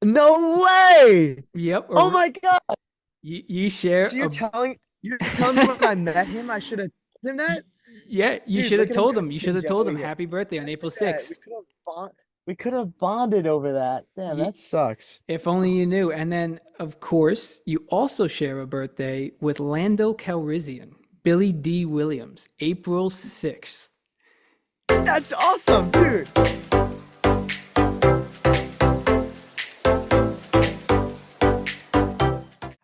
No way! Yep. Oh my God! You share So a you're telling me when I met him, I should have told him y- that? yeah, you Dude, should look have at him told him. You should cursing, have told him Joey. happy birthday on Look April at that. 6th. We could have bonded over that. Damn, You, that sucks. if only you knew. And then, of course, you also share a birthday with Lando Calrissian, Billy D. Williams, April 6th. That's awesome, dude.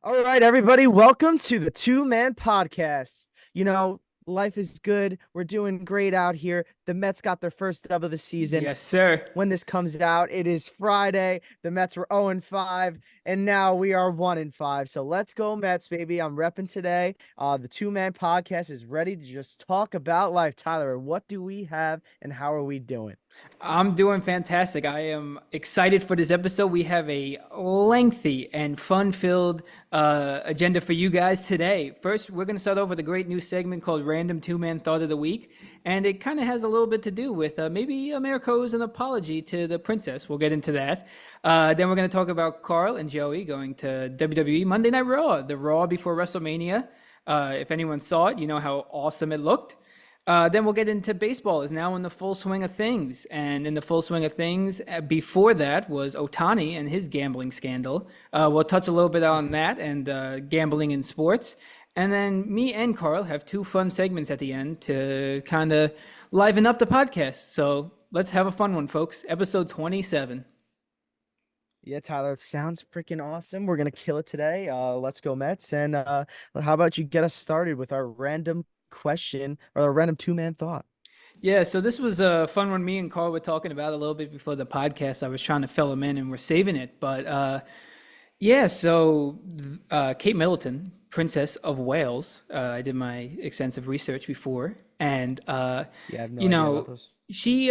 All right, everybody, welcome to the Two Man Podcast. Life is good. We're doing great out here. The Mets got their first dub of the season. Yes, sir. When this comes out, it is Friday. The Mets were 0-5, and now we are 1-5. So let's go, Mets, baby. I'm repping today. The Two Man Podcast is ready to just talk about life. Tyler, what do we have and how are we doing? I'm doing fantastic. I am excited for this episode. We have a lengthy and fun-filled agenda for you guys today. First, we're going to start off with a great new segment called Random Two-Man Thought of the Week, and it kind of has a little bit to do with maybe America owes an apology to the princess. We'll get into that. Then we're going to talk about Carl and Joey going to WWE Monday Night Raw, the Raw before WrestleMania. If anyone saw it, you know how awesome it looked. Then we'll get into baseball is now in the full swing of things. And in the full swing of things, before that was Ohtani and his gambling scandal. We'll touch a little bit on that and gambling in sports. And then me and Carl have two fun segments at the end to kind of liven up the podcast. So let's have a fun one, folks. Episode 27. Yeah, Tyler, it sounds freaking awesome. We're gonna kill it today. Let's go Mets. And how about you get us started with our random question or our random two-man thought? Yeah, so this was a fun one. Me and Carl were talking about a little bit before the podcast. I was trying to fill him in and we're saving it. But yeah, so Kate Middleton, Princess of Wales. I did my extensive research before, and Yeah, I have no you idea about know, those. she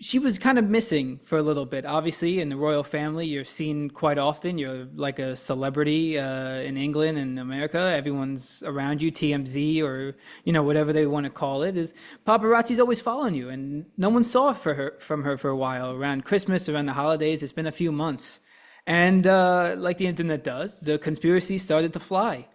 she was kind of missing for a little bit. Obviously, in the royal family, you're seen quite often. You're like a celebrity in England and America. Everyone's around you, TMZ or whatever they want to call it. Is paparazzi's always following you, and no one saw from her for a while. Around Christmas, around the holidays, it's been a few months. And like the internet does, the conspiracy started to fly.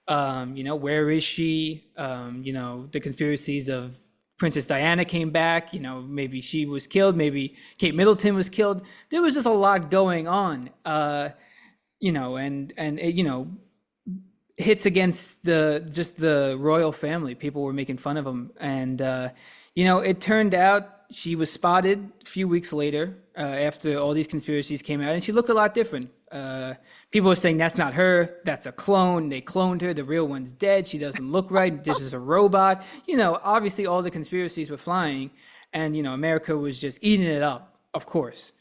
Where is she? The conspiracies of Princess Diana came back. Maybe she was killed. Maybe Kate Middleton was killed. There was just a lot going on. And it, hits against the royal family. People were making fun of them, and it turned out she was spotted a few weeks later after all these conspiracies came out, and she looked a lot different. People were saying that's not her, that's a clone. They cloned her. The real one's dead. She doesn't look right. This is a robot. Obviously all the conspiracies were flying, and America was just eating it up, of course.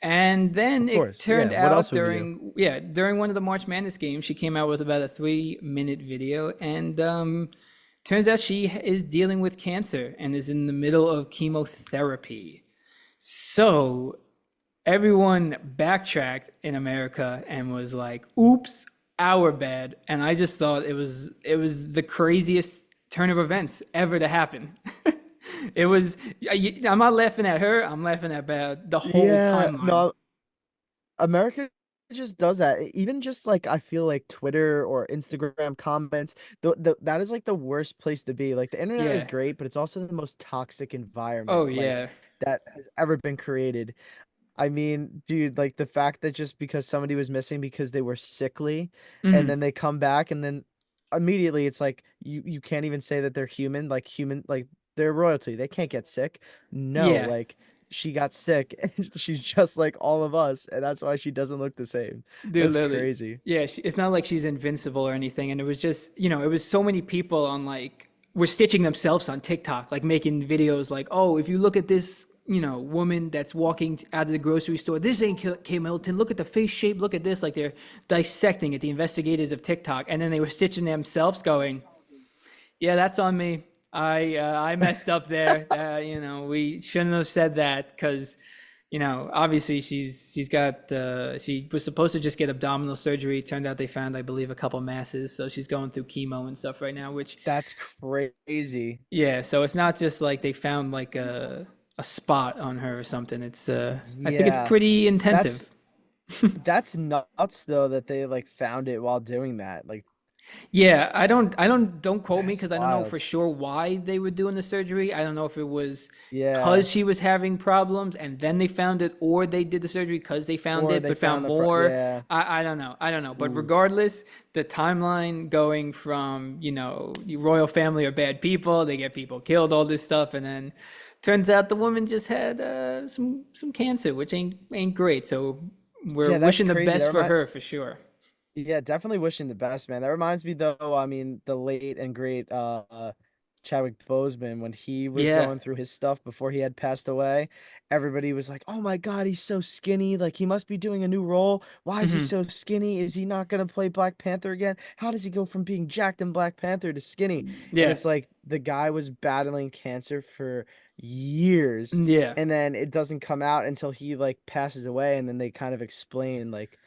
And then Of it course. Yeah. turned What out else would you do? during one of the March Madness games, she came out with about a 3-minute video, and turns out she is dealing with cancer and is in the middle of chemotherapy. So everyone backtracked in America and was like, "Oops, our bad." And I just thought it was the craziest turn of events ever to happen. It was. I'm not laughing at her. I'm laughing about the whole Yeah, timeline. no, America just does that. Even just like I feel like Twitter or Instagram comments, that is like the worst place to be. Like the internet is Yeah. great, but it's also the most toxic Oh environment like yeah. that has ever been created. I mean, dude, like the fact that just because somebody was missing because they were sickly and Hmm. then they come back and then immediately it's like you can't even say that they're human like they're royalty. They can't get sick. No, Yeah. like she got sick and she's just like all of us and that's why she doesn't look the same. Dude, That's literally. crazy. Yeah, it's not like she's invincible or anything. And it was just, it was so many people on like, were stitching themselves on TikTok, like making videos like, oh, if you look at this, woman that's walking out of the grocery store, this ain't Kay Middleton. Look at the face shape. Look at this. Like they're dissecting it, the investigators of TikTok. And then they were stitching themselves going, yeah, that's on me. I messed up there. We shouldn't have said that because obviously she's got she was supposed to just get abdominal surgery. Turned out they found, I believe, a couple masses, so she's going through chemo and stuff right now. Which, That's crazy. yeah, so it's not just like they found like a spot on her or something. It's I think it's Yeah. pretty That's intensive. That's nuts though that they like found it while doing that. Like Yeah, don't quote me that's because I don't know for wild. sure why they were doing the surgery. I don't know if it was Yeah. because she was having problems and then they found it, or they did the surgery because they found Or it they but found found the pro more. yeah. I don't know. But Ooh. regardless, the timeline going from, the royal family are bad people, they get people killed, all this stuff, and then turns out the woman just had some cancer, which ain't great. So we're Yeah, that's wishing the crazy. That best for remind her for sure. Yeah, definitely wishing the best, man. That reminds me though, I mean, the late and great Chadwick Boseman when he was Yeah. going through his stuff before he had passed away, everybody was like, "Oh my God, he's so skinny. Like he must be doing a new role. Why is he Hmm. so skinny? Is he not gonna play Black Panther again? How does he go from being jacked in Black Panther to skinny?" And Yeah. it's like the guy was battling cancer for years, Yeah. and then it doesn't come out until he like passes away, and then they kind of explain like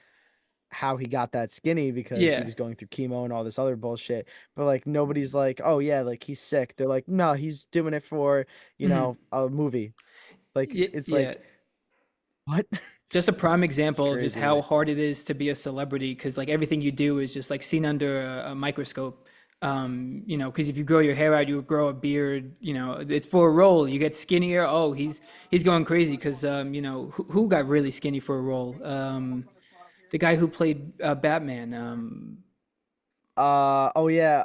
how he got that skinny because he Yeah. was going through chemo and all this other bullshit. But like nobody's like, oh yeah, like he's sick. They're like, no, he's doing it for, Hmm. a movie. Like it's Yeah. like, what? Just a prime It's example of just crazy to how me. hard it is to be a celebrity because like everything you do is just like seen under a microscope. Because if you grow your hair out, you grow a beard. It's for a role. You get skinnier. Oh, he's going crazy because who got really skinny for a role? The guy who played Batman. Oh yeah,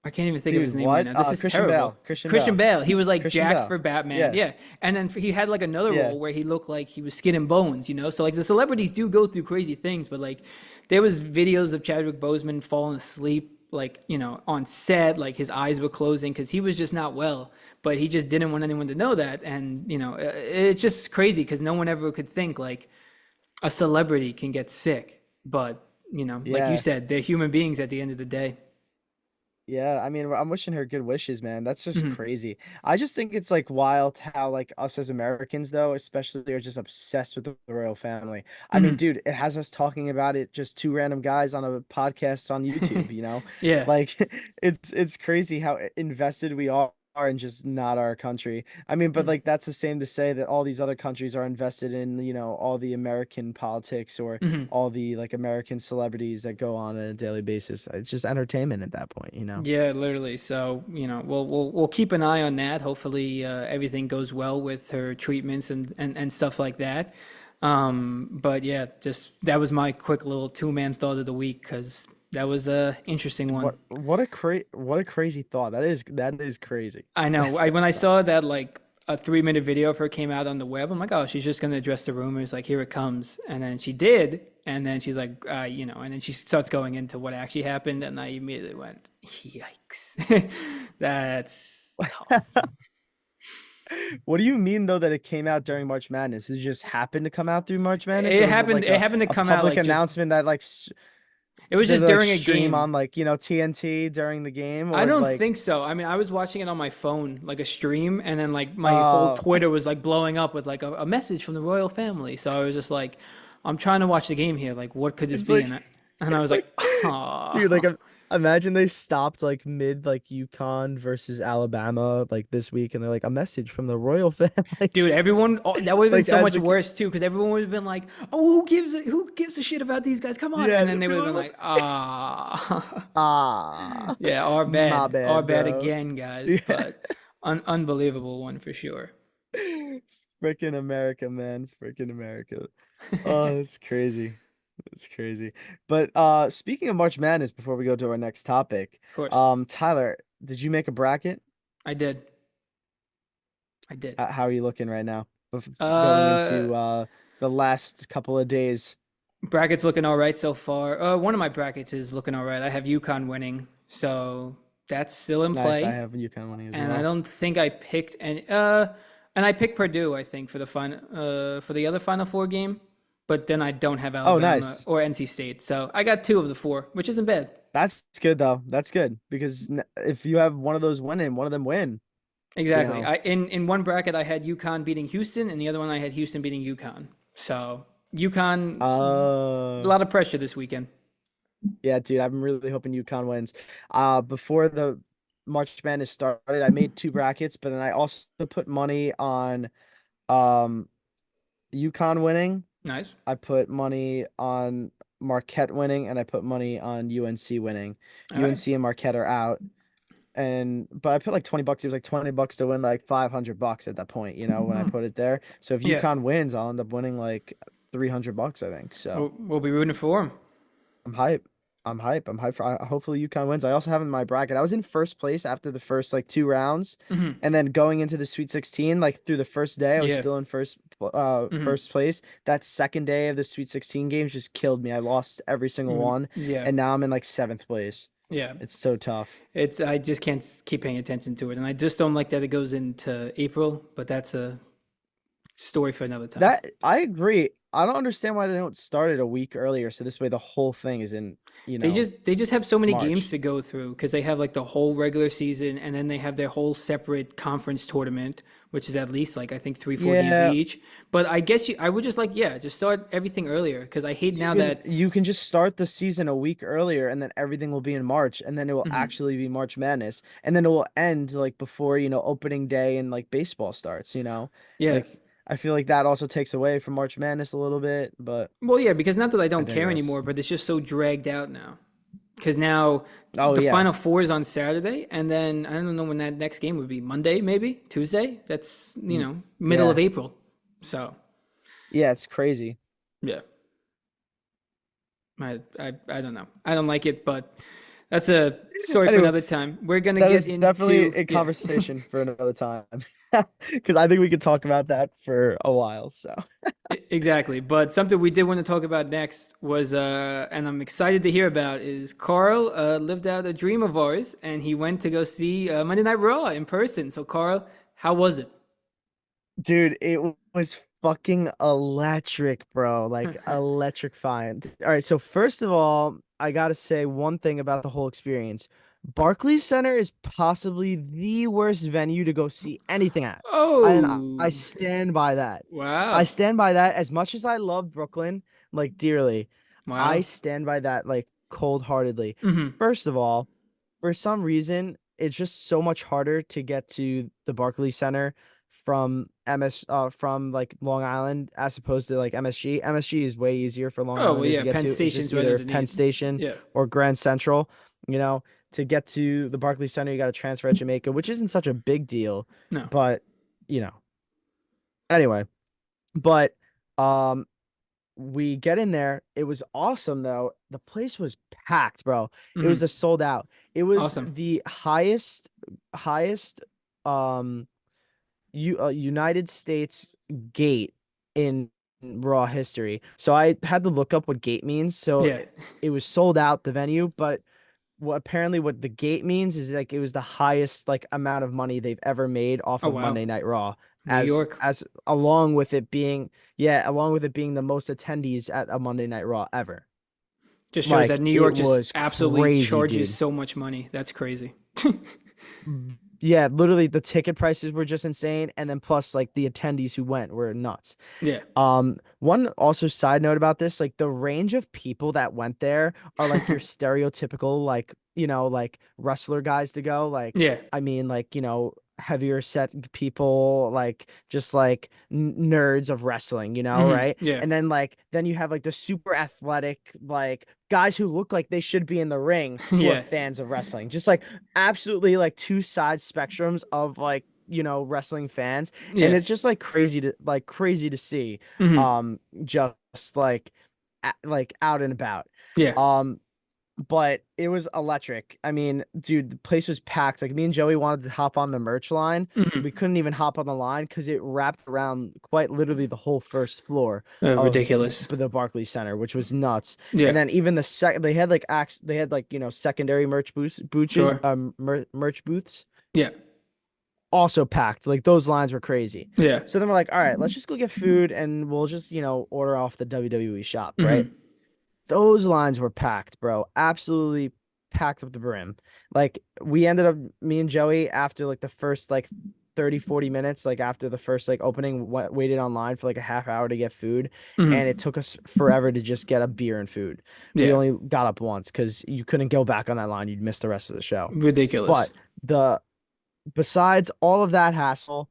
I can't even think of dude, his name right what? now. This is Christian terrible. Bale. Christian Christian Bale. Bale. He was like Christian jacked Bale. for Batman. Yeah. Yeah. And then he had like another Yeah. role where he looked like he was skin and bones. So like the celebrities do go through crazy things, but like there was videos of Chadwick Boseman falling asleep like, on set, like his eyes were closing because he was just not well, but he just didn't want anyone to know that. And, it's just crazy because no one ever could think like a celebrity can get sick. But, like you Yeah. said, they're human beings at the end of the day. Yeah, I mean, I'm wishing her good wishes, man. That's just Mhm. crazy. I just think it's like wild how like us as Americans though, especially are just obsessed with the royal family. I mean, Mhm. dude, it has us talking about it just two random guys on a podcast on YouTube, you know? Yeah. Like it's crazy how invested we are in just not our country. I mean, but Mm. like that's the same to say that all these other countries are invested in, all the American politics or Mhm. all the like American celebrities that go on a daily basis. It's just entertainment at that point, you know? Yeah, literally. So, we'll keep an eye on that. Hopefully, everything goes well with her treatments and stuff like that. But yeah, just that was my quick little two-man thought of the week because that was a interesting one. What a crazy thought. That is crazy. I know. When I That's not. saw that like a 3-minute video of her came out on the web, I'm like, oh, she's just gonna address the rumors, like here it comes. And then she did, and then she's like, and then she starts going into what actually happened, and I immediately went, yikes, that's tough. What do you mean though that it came out during March Madness? It just happened to come out through March Madness, It or was it happened. like It a, happened to a come out public like just. announcement that like It was did just they like during a stream game. on like TNT during the game I or don't like think so. I mean, I was watching it on my phone, like a stream, and then like my whole uh Twitter was like blowing up with like a message from the royal family. So I was just like, I'm trying to watch the game here. Like, what could this it's be? like And I was it's like, like dude like oh. imagine they stopped like mid like UConn versus Alabama like this week and they're like a message from the royal family Dude, everyone, that would have been like so as much the worse too, because everyone would have been like, "Oh, who gives a shit about these guys? Come on!" yeah And then they would have been like, ah yeah, my our bad bad bro again, guys." yeah But unbelievable one for sure. freaking America man freaking America. Oh, that's crazy. That's crazy. But speaking of March Madness, before we go to our next topic, Of course, Tyler, did you make a bracket? I did. I did. How are you looking right now? Going Uh, into the last couple of days. Brackets looking all right so far. One of my brackets is looking all right. I have UConn winning, so that's still in Nice, I play. have UConn winning as And I well. don't think I picked any. And I picked Purdue, I think, for the final, for the other Final Four game. But then I don't have Oh, Alabama nice. or NC State, so I got two of the four, which isn't bad. That's good though. That's good because if you have one of those winning, one of them win, you Exactly. know. In one bracket I had UConn beating Houston, and the other one I had Houston beating UConn. So UConn, a Uh, lot of pressure this weekend. yeah, dude, I'm really hoping UConn wins. Before the March Madness started, I made two brackets, but then I also put money on um UConn winning. Nice. I put money on Marquette winning, and I put money on UNC winning. All right. UNC and Marquette are out, and but I put like $20. It was like $20 to win like $500 at that point, when I Hmm. put it there. So if Yeah. UConn wins, I'll end up winning like $300, I think. So We'll be rooting for him. I'm hype. I'm hype. I'm hype for hopefully UConn wins. I also have in my bracket. I was in first place after the first like two rounds, Hmm. and then going into the Sweet 16, like through the first day, I was Yeah. still in Hmm. first place. That second day of the Sweet 16 games just killed me. I lost every single Hmm. one, Yeah. and now I'm in like seventh place. Yeah. It's so tough. It's I just can't keep paying attention to it, and I just don't like that it goes into April. But that's a story for another time. That I agree. I don't understand why they don't start it a week earlier, so this way the whole thing is in, They just have so many games March. to go through because they have like the whole regular season and then they have their whole separate conference tournament, which is at least like I think 3 4 games Yeah, each. But I guess I would just like just start everything earlier because I hate you now can that. you can just start the season a week earlier, and then everything will be in March, and then it will Mhm. actually be March Madness, and then it will end like before, opening day and like baseball starts. Yeah. Like I feel like that also takes away from March Madness a little bit, but Well, yeah, because not that I I don't care digress. anymore, but it's just so dragged out now. Because now Oh the yeah. final four is on Saturday, and then I don't know when that next game would be. Monday, maybe Tuesday. That's middle of Yeah. April. So Yeah, it's crazy. yeah, I don't know. I don't like it, but that's a story for Anyway, another time. We're gonna that get is definitely into a conversation for another time. Because I think we could talk about that for a while. So, exactly. But something we did want to talk about next was, and I'm excited to hear about, is Carl lived out a dream of ours, and he went to go see Monday Night Raw in person. So Carl, how was it? dude, it was fucking electric, bro. Like electrifying. All right, so first of all, I gotta say one thing about the whole experience. Barclays Center is possibly the worst venue to go see anything at. I Oh, stand by that. I wow. stand by that as much as I love Brooklyn, like dearly. I Wow. stand by that like cold-heartedly. Hmm. First of all, for some reason, it's just so much harder to get to the Barclays Center from like Long Island as opposed to like MSG. MSG is way easier for Long Oh, well, Islanders yeah, to get Penn to. It's just Station's right either Penn underneath. Station Yeah. or Grand Central. You know, to get to the Barclays Center, you got to transfer at Jamaica, which isn't such a big deal, No. but you know. Anyway, but um we get in there. It was awesome though. The place was packed, bro. It was Hmm. a sold out. It was Awesome. the highest um United States gate in Raw history. So I had to look up what gate means. So Yeah. it was sold out the venue, but what the gate means is like it was the highest like amount of money they've ever made off Oh, of wow. Monday Night Raw, New York as along with it being yeah, along with it being the most attendees at a Monday Night Raw ever. just shows that Like New it York just was absolutely crazy, charges dude. so much money. That's crazy. Yeah, literally the ticket prices were just insane, and then plus like the attendees who went were nuts. Yeah. One also side note about this, like the range of people that went there are like your stereotypical, like, like wrestler guys to go. Like, Yeah. I mean, like, heavier set people, like just like nerds of wrestling, Hmm. right? Yeah. And then you have like the super athletic, like guys who look like they should be in the ring who are Yeah. fans of wrestling. Just like absolutely like two side spectrums of like, wrestling fans, and Yeah. it's just like crazy to see Hmm. just like like out and about. Yeah. um but it was electric. I mean, dude, the place was packed. Like me and Joey wanted to hop on the merch line. Hmm. We couldn't even hop on the line because it wrapped around quite literally the whole first floor of Ridiculous. the Barclays Center, which was nuts. And Yeah. then even they had like secondary Sure. merch booths Yeah. also packed. Like those lines were crazy. Yeah. So then we're like, all right, let's just go get food and we'll just, order off the WWE shop, right? Hmm. Those lines were packed, bro. Absolutely packed up the brim. Like we ended up me and Joey after like the first like 30 40 minutes, like after the first like opening, waited online for like a half hour to get food, and it Hmm. took us forever to just get a beer and food. We Yeah. only got up once because you couldn't go back on that line. You'd miss the rest of the show. Ridiculous. But the besides all of that hassle,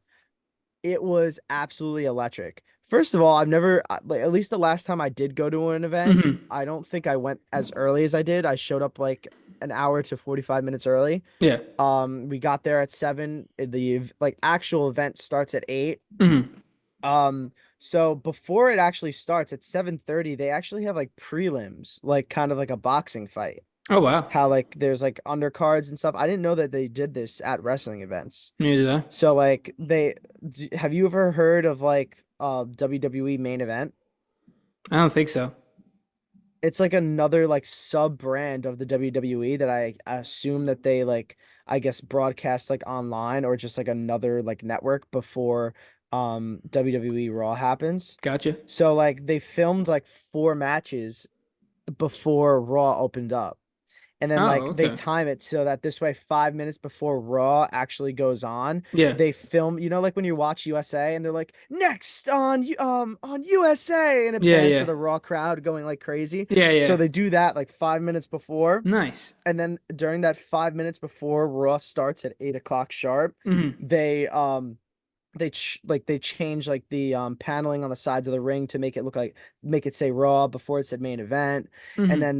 It was absolutely electric. First of all, I've never, like, at least the last time I did go to an event, Hmm. I don't think I went as early as I did. I showed up like an hour to 45 minutes early. Yeah. We got there at 7. The actual event starts at 8. Hmm. So before it actually starts at 7:30, they actually have like prelims, like kind of like a boxing fight. Oh wow. How like there's like undercards and stuff. I didn't know that they did this at wrestling events. Neither that. So like have you ever heard of like WWE main event? I don't think so. It's like another like sub brand of the WWE that I assume that they like, I guess, broadcast like online or just like another like network before WWE Raw happens. Gotcha. So like they filmed like 4 matches before Raw opened up. And then Oh, like they okay. time it so that this way 5 minutes before Raw actually goes on, Yeah. they film, like when you watch USA and they're like, next on USA, and it Yeah, pans to yeah. the Raw crowd going like crazy. Yeah, So yeah. they do that like 5 minutes before. Nice. And then during that 5 minutes before Raw starts at 8 o'clock sharp, Hmm. they they change like the paneling on the sides of the ring to make it say Raw before it said main event. And Hmm. then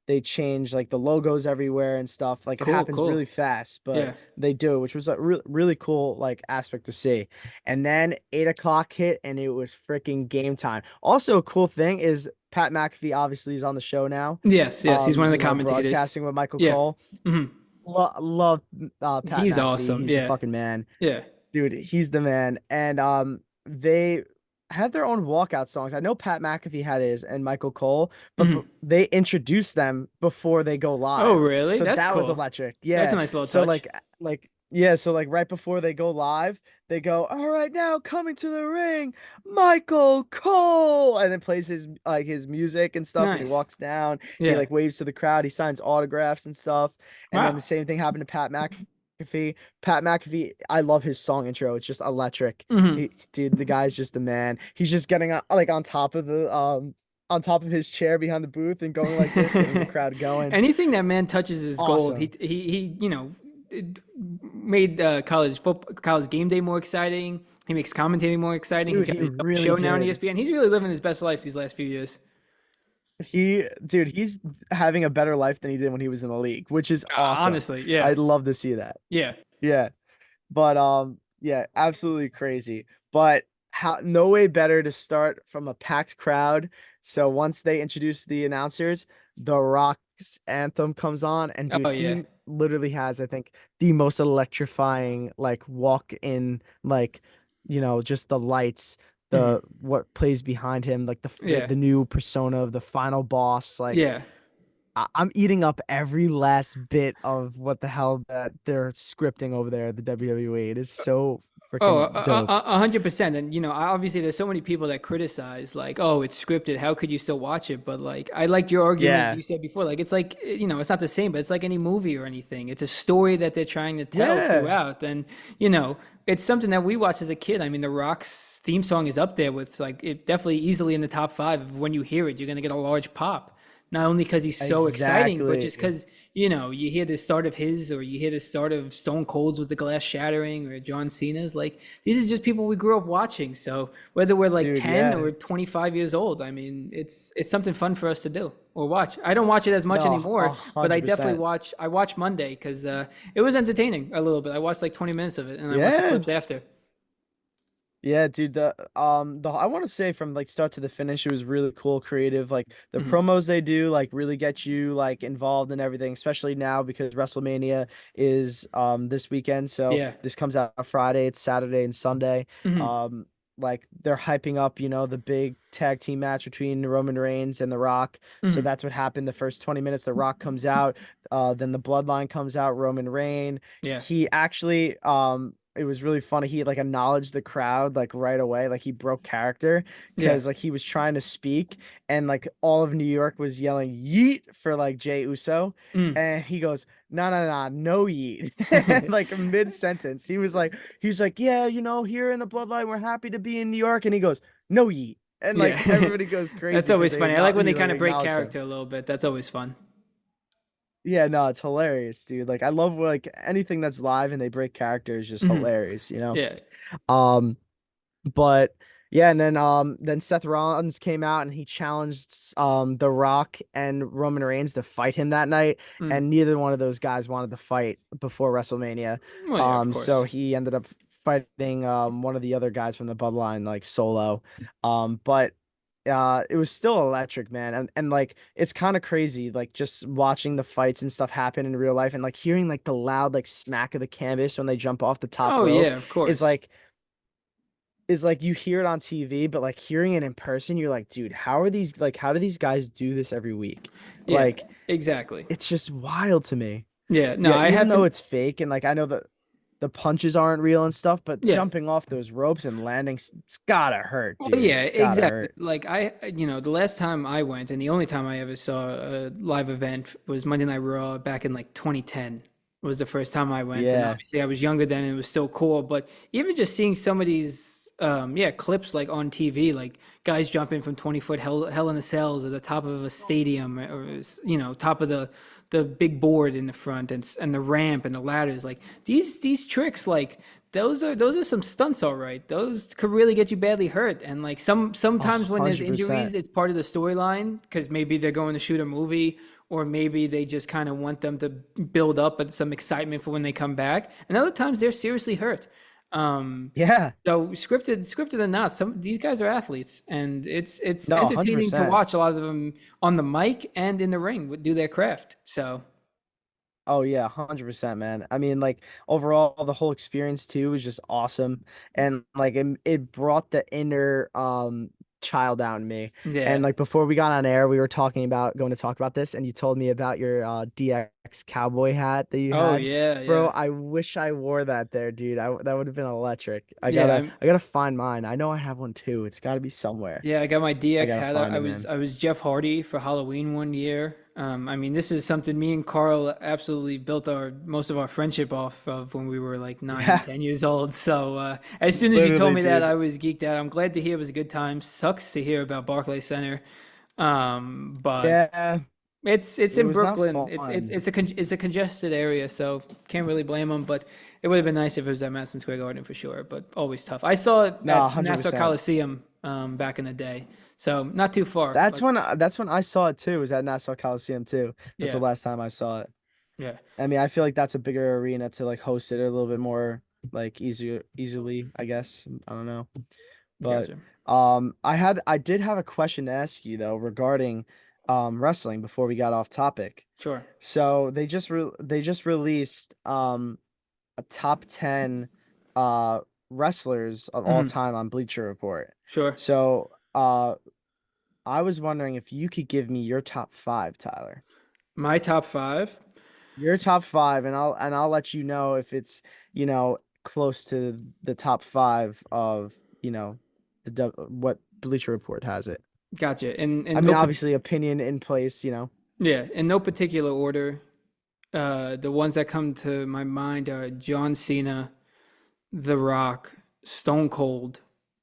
they change like the logos everywhere and stuff. Like it Cool, happens cool. really fast, but Yeah. they do, which was a really cool like aspect to see. And then 8 o'clock hit and it was freaking game time. Also, a cool thing is Pat McAfee obviously is on the show now. Yes, yes. He's one of the commentators. Broadcasting with Michael Yeah. Cole. Hmm. Love Pat He's McAfee. awesome. He's the Yeah. fucking man. Yeah. Dude, he's the man. And they have their own walkout songs. I know Pat McAfee had his and Michael Cole, but Hmm. they introduce them before they go Oh, live. really? So That's that was cool. electric. That's a Yeah. nice little So touch. like right before they go live, they go, "All right, now coming to the ring, Michael Cole," and then plays his music and stuff, and he Nice. walks down. He Yeah. like waves to the crowd. He signs autographs and stuff. And then Wow. the same thing happened to Pat McAfee. Pat McAfee, I love his song intro. It's just electric. Hmm. Dude, the guy's just the man. He's just getting like on top of his chair behind the booth and going like this, getting the crowd going. Anything that man touches is gold. Awesome. It made college game day more exciting. He makes commentating more exciting. He's Dude, got he his own really show now on did. ESPN. He's really living his best life these last few years. Dude, he's having a better life than he did when he was in the league, which is awesome. Honestly, yeah, I'd love to see that. yeah. Yeah. But yeah, absolutely crazy. But how no way better to start from a packed crowd. So once they introduce the announcers, The Rock's anthem comes on, and dude, Oh yeah. he literally has, I think, the most electrifying like walk in, like, just the lights, the Hmm. what plays behind him, like Yeah, the new persona of the final boss. Like yeah. I'm eating up every last bit of what the hell that they're scripting over there at the WWE. It is so Oh, freaking dope. 100%. And obviously, there's so many people that criticize, like, "Oh, it's scripted. How could you still watch it?" But like, I liked your argument Yeah. you said before. Like, it's like it's not the same, but it's like any movie or anything. It's a story that they're trying to tell Yeah. throughout, and it's something that we watched as a kid. I mean, The Rock's theme song is up there with like it definitely easily in the top five. When you hear it, you're gonna get a large pop. Not only because he's so exciting, but just Exactly. because you hear the start of his, or you hear the start of Stone Cold's with the glass shattering, or John Cena's. Like these are just people we grew up watching. So whether we're like Dude, 10 yeah. or 25 years old, I mean, it's something fun for us to do or watch. I don't watch it as much No, a anymore, but I hundred definitely percent. watch. I watch Monday because it was entertaining a little bit. I watched like 20 minutes of it, and I watched the Yeah. clips after. Yeah, dude, the I want to say from like start to the finish, it was really cool, creative. Like the Hmm. promos they do, like really get you like involved in everything, especially now because WrestleMania is this weekend. So Yeah. this comes out Friday, it's Saturday and Sunday. Hmm. Um, like they're hyping up, the big tag team match between Roman Reigns and The Rock. So Hmm. that's what happened the first 20 minutes. The Rock comes out, then the Bloodline comes out, Roman Reigns. Yeah. He actually it was really funny. He like acknowledged the crowd like right away. Like he broke character Yeah. because like he was trying to speak and like all of New York was yelling yeet for like Jay Uso. Mm. And he goes, no, no, no, no yeet. Like mid sentence. He's like, yeah, here in the bloodline, we're happy to be in New York. And he goes, no yeet. And like Yeah. everybody goes That's crazy because always they funny. I like when they he like kind of break acknowledged him. character a little bit. That's always fun. Yeah, no, it's hilarious, dude. Like I love like anything that's live and they break character is just Hmm. hilarious, you know? Yeah. Um, but yeah, and then Seth Rollins came out and he challenged The Rock and Roman Reigns to fight him that night, Mm. and neither one of those guys wanted to fight before WrestleMania. Well, yeah, of So course. he ended up fighting one of the other guys from the Bloodline like solo. But it was still electric, man. And like it's kind of crazy, like just watching the fights and stuff happen in real life and like hearing like the loud like smack of the canvas when they jump off the top Oh rope yeah, of is course. like you hear it on TV, but like hearing it in person, you're like, dude, how do these guys do this every week? Yeah, Like, exactly. it's just wild to me. Yeah, no, Yeah, I even though haven't. it's fake and like I know that the punches aren't real and stuff, but Yeah. jumping off those ropes and landing, it's gotta hurt, Well, dude. yeah, It's gotta exactly. hurt. Like the last time I went, and the only time I ever saw a live event was Monday Night Raw back in like 2010 was the first time I went. And Yeah. obviously I was younger then and it was still cool. But even just seeing some of these, yeah, clips like on TV, like guys jumping from 20-foot hell in the cells at the top of a stadium or, top of the big board in the front and the ramp and the ladders, like these tricks, like those are some stunts, all right. Those could really get you badly hurt. And like A sometimes when there's hundred injuries, percent. it's part of the storyline because maybe they're going to shoot a movie, or maybe they just kind of want them to build up some excitement for when they come back. And other times they're seriously hurt. Um, Yeah. so scripted or not, some these guys are athletes, and it's No, a hundred entertaining to percent. watch a lot of them on the mic and in the ring do their craft. So Oh yeah, 100%, man. I mean, like overall, the whole experience too was just awesome, and like it brought the inner child out in me. And yeah. like before we got on air, we were talking about going to talk about this, and you told me about your DX cowboy hat that you Oh had, yeah, bro. yeah. I wish I wore that there, dude. That would have been electric. Yeah, I'm I gotta find mine. I know I have one too. It's got to be somewhere. Yeah, I got my I DX gotta hat. find I it, was man. I was Jeff Hardy for Halloween one year. I mean, this is something me and Carl absolutely built our most of our friendship off of when we were like nine and Yeah, 10 years old. So as soon as you told literally, me that, dude. I was geeked out. I'm glad to hear it was a good time. Sucks to hear about Barclays Center, but Yeah, it's it in was not Brooklyn. It's fun. it's a it's a congested area, so can't really blame them. But it would have been nice if it was at Madison Square Garden for sure. But always tough. I saw it No, at Nassau 100%. Coliseum back in the day, so not too far. But That's when I saw it too. Was at Nassau Coliseum too. That's the yeah, last time I saw it. yeah, I mean, I feel like that's a bigger arena to like host it a little bit more like easily, I guess. I don't know. But gotcha. I did have a question to ask you though regarding wrestling before we got off topic. Sure. So they just released a top 10 uh wrestlers of all Hmm. time on Bleacher Report. Sure. So I was wondering if you could give me your top five, Tyler. My top five. Your top five, and I'll let you know if it's, close to the top five of, what Bleacher Report has it. Gotcha. I mean, obviously opinion in place. Yeah, in no particular order. The ones that come to my mind are John Cena, The Rock, Stone Cold.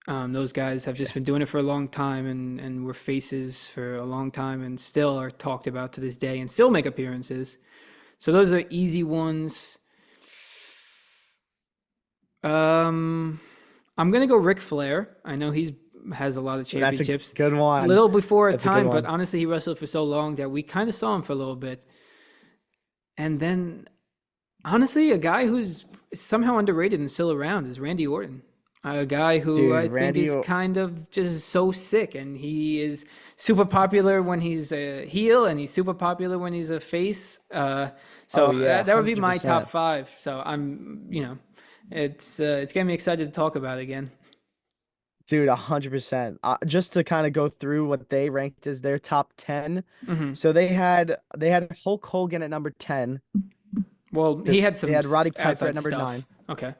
Those guys have just been doing it for a long time and were faces for a long time and still are talked about to this day and still make appearances. So those are easy ones. Um, I'm gonna go Ric Flair. I know he's has a lot of That's a championships. good A one. little before a That's a good time, but one. honestly, he wrestled for so long that we kind of saw him for a little bit. And then, honestly, a guy who's somehow underrated and still around is Randy Orton. A guy who Dude, I think Randy. is kind of just so sick, and he is super popular when he's a heel, and he's super popular when he's a face. Oh So yeah, that would be my top 100%. five. So it's getting me excited to talk about it again. Dude, 100%. Just to kind of go through what they ranked as their top 10. Hmm. So they had Hulk Hogan at number 10. Well, he had They some had Roddy Piper at outside number stuff. 9. Okay.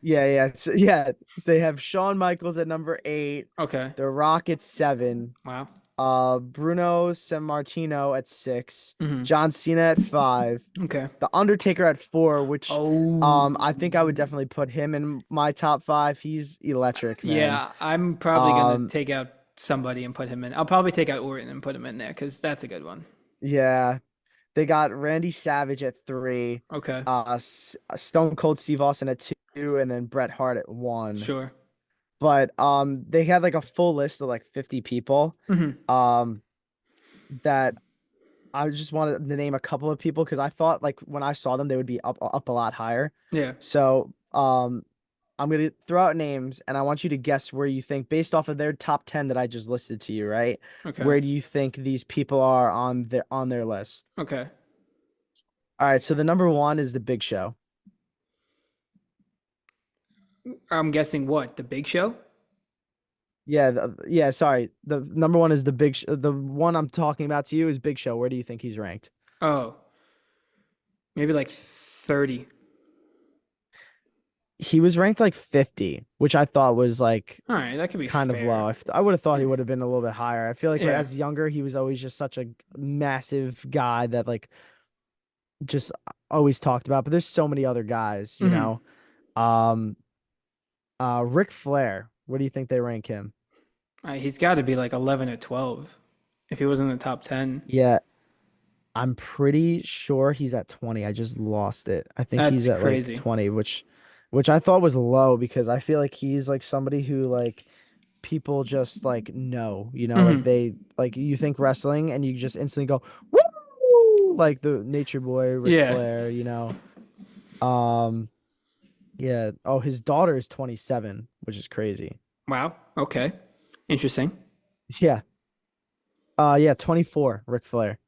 Yeah, yeah, yeah. So they have Shawn Michaels at number 8, Okay. The Rock at 7, Wow. Bruno Sammartino at 6, Hmm. John Cena at 5, Okay. The Undertaker at 4, which Oh. I think I would definitely put him in my top 5. He's electric, man. Yeah, I'm probably gonna Um, take out somebody and put him in. I'll probably take out Orton and put him in there because that's a good one. yeah. They got Randy Savage at 3, Okay. Stone Cold Steve Austin at 2, and then Bret Hart at 1. Sure. But they had like a full list of like 50 people. Hmm. Um, that I just wanted to name a couple of people because I thought like when I saw them they would be up a lot higher. Yeah. So I'm gonna throw out names and I want you to guess where you think based off of their top 10 that I just listed to you, right? Okay. Where do you think these people are on their list? Okay. All right, so the number one is the Big Show. I'm guessing what? The Big Show? Yeah, yeah, sorry. The number one is the the one I'm talking about to you is Big Show. Where do you think he's ranked? Oh, maybe like 30. He was ranked like 50, which I thought was like All right, that could be kind of low. fair. I would have thought he would have been a little bit higher. I feel like Yeah. as younger, he was always just such a massive guy that like just always talked about. But there's so many other guys, you Hmm. know. Um, Ric Flair. Where do you think they rank him? He's got to be like 11 or 12 if he was in the top 10. Yeah, I'm pretty sure he's at 20. I just lost it. I think he's That's at like crazy. 20, which I thought was low because I feel like he's like somebody who like people just like know, like Hmm. they like you think wrestling and you just instantly go, woo, like the Nature Boy, Ric Yeah. Flair. Um, yeah. Oh, his daughter is 27, which is crazy. Wow. Okay. Interesting. Yeah. Yeah, 24, Ric Flair.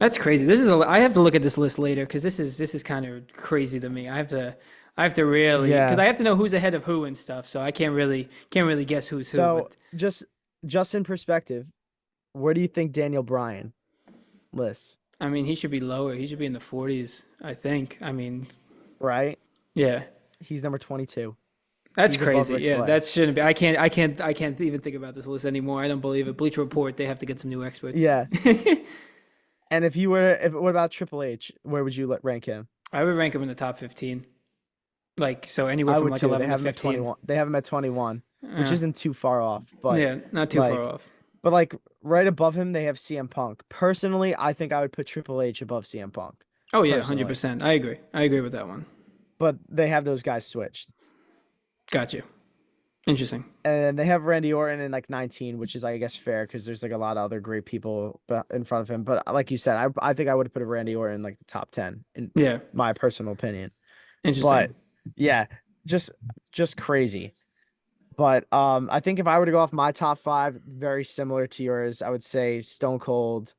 That's crazy. I have to look at this list later because this is kind of crazy to me. I have to really because Yeah. I have to know who's ahead of who and stuff. So I can't really guess who's who. So But just in perspective, where do you think Daniel Bryan lists? I mean, he should be lower. He should be in the 40s, I think. I mean, Right? yeah. He's number 22. That's He's above crazy. Ric Yeah, Flair. that shouldn't be. I can't even think about this list anymore. I don't believe it. Bleacher Report, they have to get some new experts. Yeah. And if what about Triple H? Where would you rank him? I would rank him in the top 15. Like, so anywhere I from would like too. They 11 to have him at 15. 21. They have him at 21, which Uh, isn't too far off, yeah, not too far like off. like right above him they have CM Punk. Personally, I think I would put Triple H above CM Punk. Oh yeah, Personally. 100%. I agree. I agree with that one. But they have those guys switched. Got you. Interesting. And they have Randy Orton in like 19, which is I guess fair because there's like a lot of other great people in front of him. But like you said, I think I would have put a Randy Orton in like the top 10 in Yeah, my personal opinion. interesting. But yeah, just just crazy. But I think if I were to go off my top five, very similar to yours, I would say Stone Cold,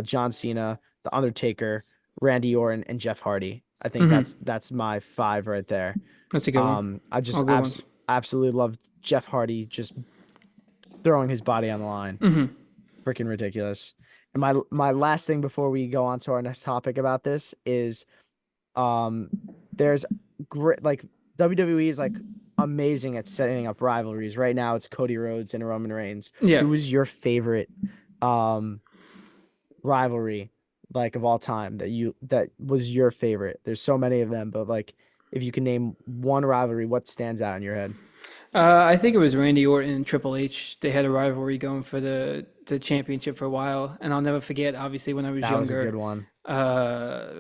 John Cena, The Undertaker, Randy Orton, and Jeff Hardy. I think Hmm. that's my five right there. That's a good one. I just All good ones. absolutely loved Jeff Hardy just throwing his body on the line. Hmm. Freaking ridiculous. And my last thing before we go on to our next topic about this is um there's great like WWE is like amazing at setting up rivalries. Right now it's Cody Rhodes and Roman Reigns. Yeah. Who was your favorite um rivalry like of all time that was your favorite? There's so many of them, but like if you can name one rivalry, what stands out in your head? I think it was Randy Orton and Triple H. They had a rivalry going for the championship for a while, and I'll never forget. Obviously, when I was That was a good younger, one. uh,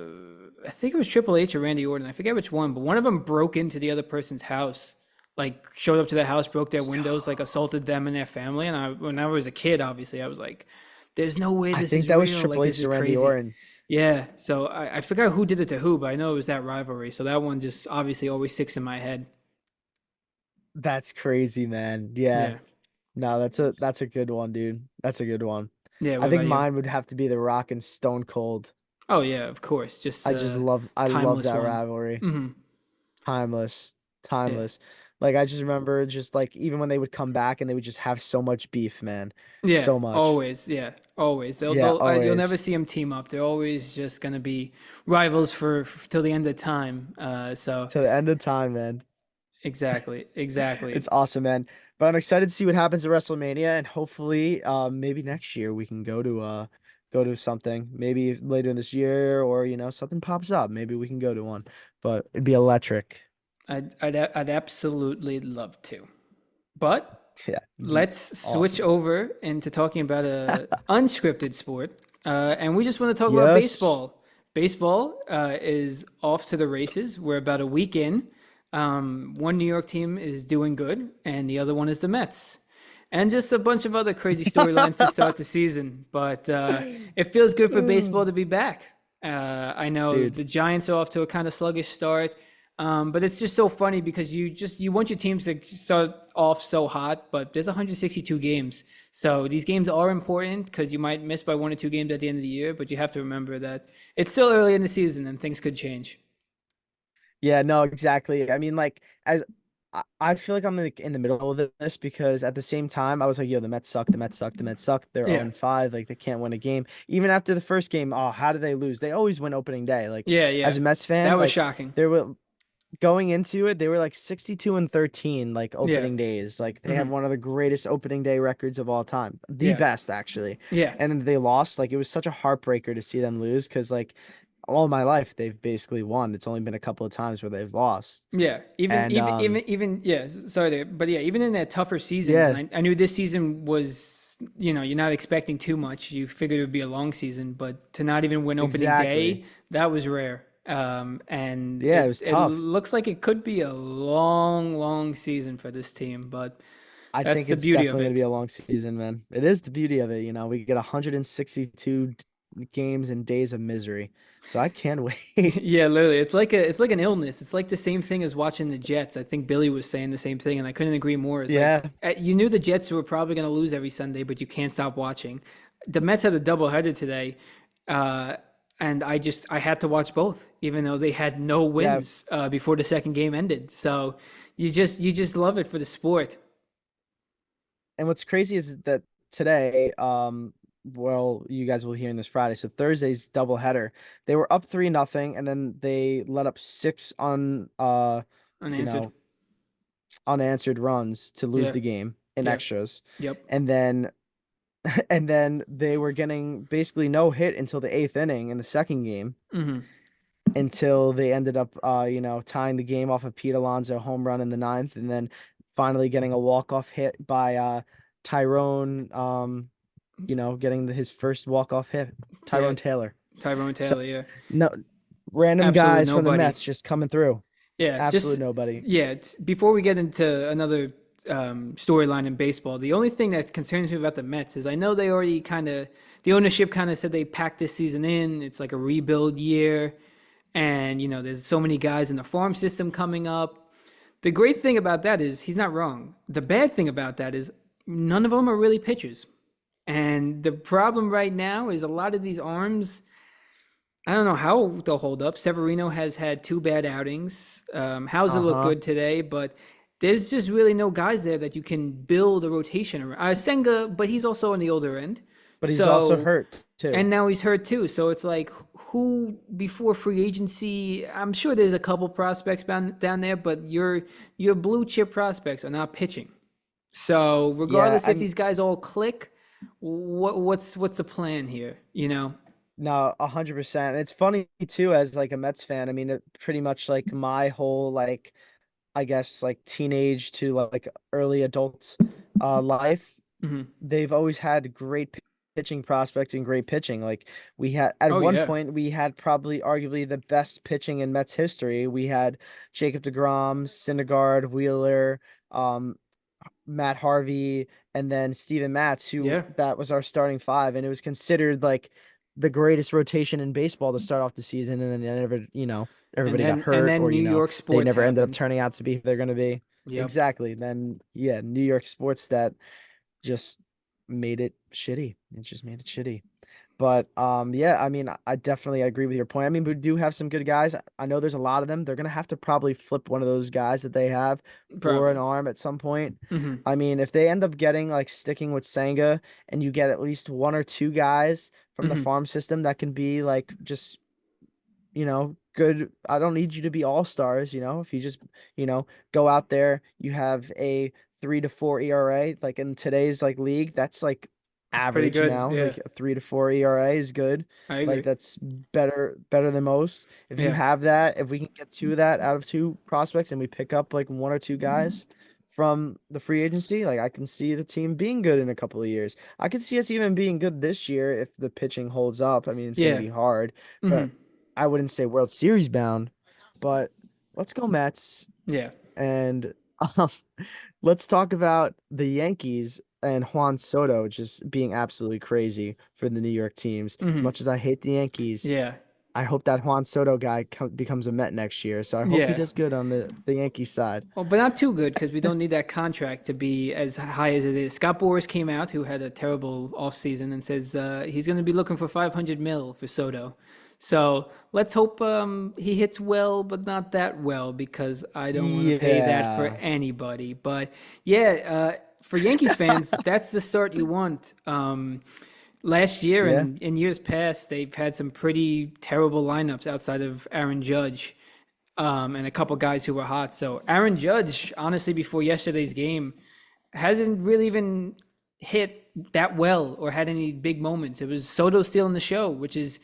I think it was Triple H or Randy Orton. I forget which one, but one of them broke into the other person's house, like showed up to their house, broke their windows, like assaulted them and their family. And when I was a kid, obviously, I was like, "There's no way I this think is that was real. Like Triple this H is to Randy crazy." Orton. Yeah. So I forgot who did it to who, but I know it was that rivalry. So that one just obviously always sticks in my head. That's crazy, man. Yeah. Yeah. No, that's a good one, dude. That's a good one. Yeah. I What think about you? mine would have to be The Rock and Stone Cold. Oh yeah, of course. Just I love timeless that one. rivalry. Hmm. Timeless. Yeah. Timeless. Like I just remember just like even when they would come back and they would just have so much beef, man. Yeah. So much. Always. Yeah. Always. They'll Yeah, they'll you'll never always. see them team up. They're always just gonna be rivals for till the end of time. So To the end of time, man. exactly. Exactly. It's awesome, man. But I'm excited to see what happens at WrestleMania and hopefully maybe next year we can go to something. Maybe later in this year or something pops up. Maybe we can go to one. But it'd be electric. I'd absolutely love to. But Yeah, it'd be let's switch awesome. over into talking about a unscripted sport. And we just want to talk about Yes. baseball. Baseball is off to the races. We're about a week in. One New York team is doing good, and the other one is the Mets. And just a bunch of other crazy storylines to start the season. But it feels good for baseball to be back. I know Dude, the Giants are off to a kind of sluggish start, but it's just so funny because you want your teams to start off so hot, but there's 162 games, so these games are important because you might miss by 1 or 2 games at the end of the year, but you have to remember that it's still early in the season and things could change. yeah, no, exactly. I mean, like, as I feel like I'm like in the middle of this because at the same time I was like, yo, the Mets suck, the Mets suck, the Mets suck. They're Yeah, 0-5, like they can't win a game. Even after the first game, oh, how did they lose? They always win opening day. Like yeah, as yeah. a Mets That fan, was like shocking. there were going into it, they were like 62-13, like Yeah. opening days. Like they have Hmm. one of the greatest opening day records of all time, the Yeah. best actually. Yeah. And then they lost. Like it was such a heartbreaker to see them lose because like all my life they've basically won. It's only been a couple of times where they've lost. Yeah, And yeah. Sorry, but yeah, even in their tougher seasons, and yeah, I knew this season was, you're not expecting too much. You figured it would be a long season, but to not even win opening exactly. day, that was rare. And Yeah, it was it tough. looks like it could be a long, long season for this team, but I that's think the it's beauty of definitely going to be it. a long season, man. It is the beauty of it. We get 162 games and days of misery. So I can't wait. Yeah, literally. It's like an illness. It's like the same thing as watching the Jets. I think Billy was saying the same thing, and I couldn't agree more. It's like Yeah, you knew the Jets were probably going to lose every Sunday, but you can't stop watching. The Mets had a doubleheader today, uh, and I had to watch both, even though they had no yeah. wins before the second game ended. So you just love it for the sport. And what's crazy is that today, well, you guys will be hearing this Friday. So Thursday's doubleheader, they were up 3-0, and then they let up six you Unanswered. know, unanswered runs to lose Yeah. the game in Yeah. extras. Yep. And then and then they were getting basically no hit until the eighth inning in the second game Hmm. until they ended up tying the game off of Pete Alonso home run in the ninth, and then finally getting a walk-off hit by Tyrone, getting his first walk-off hit, Yeah. Tyrone Taylor. Tyrone So Taylor. Yeah. no random Absolute guys from the nobody. Mets just coming through. Yeah, Absolute just nobody. yeah. Before we get into another storyline in baseball, the only thing that concerns me about the Mets is I know they already the ownership kind of said they packed this season in. It's like a rebuild year, and there's so many guys in the farm system coming up. The great thing about that is he's not wrong. The bad thing about that is none of them are really pitchers, and the problem right now is a lot of these arms. I don't know how they'll hold up. Severino has had two bad outings. Hauser looked Uh-huh. good today, but there's just really no guys there that you can build a rotation around. Senga, but he's also on the older end. But he's also So, hurt and too. now he's hurt too. So it's like, who before free agency? I'm sure there's a couple prospects down there, but your blue chip prospects are not pitching. So Yeah, regardless if I'm these guys all click, what's the plan here? No, 100%. It's funny too, as like a Mets fan. I mean, pretty much like my whole like I guess like teenage to like early adult life, Hmm. they've always had great pitching prospects and great pitching. Like we had at Oh one yeah, point we had probably arguably the best pitching in Mets history. We had Jacob deGrom, Syndergaard, Wheeler, um, Matt Harvey, and then Steven Matz, who yeah. that was our starting five, and it was considered like the greatest rotation in baseball to start off the season, and then And everybody got then hurt, or New York they sports never ended up happened. turning out to be who they're gonna be. Yep. Exactly. Then yeah, New York sports that just made it shitty. It just made it shitty. But yeah, I mean, I definitely agree with your point. I mean, we do have some good guys. I know there's a lot of them. They're gonna have to probably flip one of those guys that they have for an Probably. arm at some point. Hmm. I mean, if they end up getting like sticking with Senga and you get at least one or two guys from the Hmm. farm system that can be like just good. I don't need you to be all stars, if you just, go out there, you have a 3-4 ERA, like in today's like league, that's like It's pretty average good. now. Yeah, Like a 3-4 ERA is good. I Like agree. that's better than most. If you Yeah. have that, if we can get two of that out of two prospects and we pick up like one or two guys from the free agency, like I can see the team being good in a couple of years. I could see us even being good this year if the pitching holds up. I mean, it's going to Yeah. be hard, Hmm. but. I wouldn't say World Series bound, but let's go Mets. Yeah. And um, let's talk about the Yankees and Juan Soto just being absolutely crazy for the New York teams. As Hmm. much as I hate the Yankees, Yeah. I hope that Juan Soto guy becomes a Met next year. So I hope he Yeah. does good on the Yankees side. Well, but not too good because we don't need that contract to be as high as it is. Scott Boras came out, who had a terrible offseason, and says he's going to be looking for 500 mil for Soto. So let's hope he hits well, but not that well because I don't want to pay that for Yeah. anybody. But yeah, for Yankees fans, that's the start you want. Last year Yeah. and in years past, they've had some pretty terrible lineups outside of Aaron Judge and a couple guys who were hot. So Aaron Judge, honestly, before yesterday's game, hasn't really even hit that well or had any big moments. It was Soto stealing the show, which is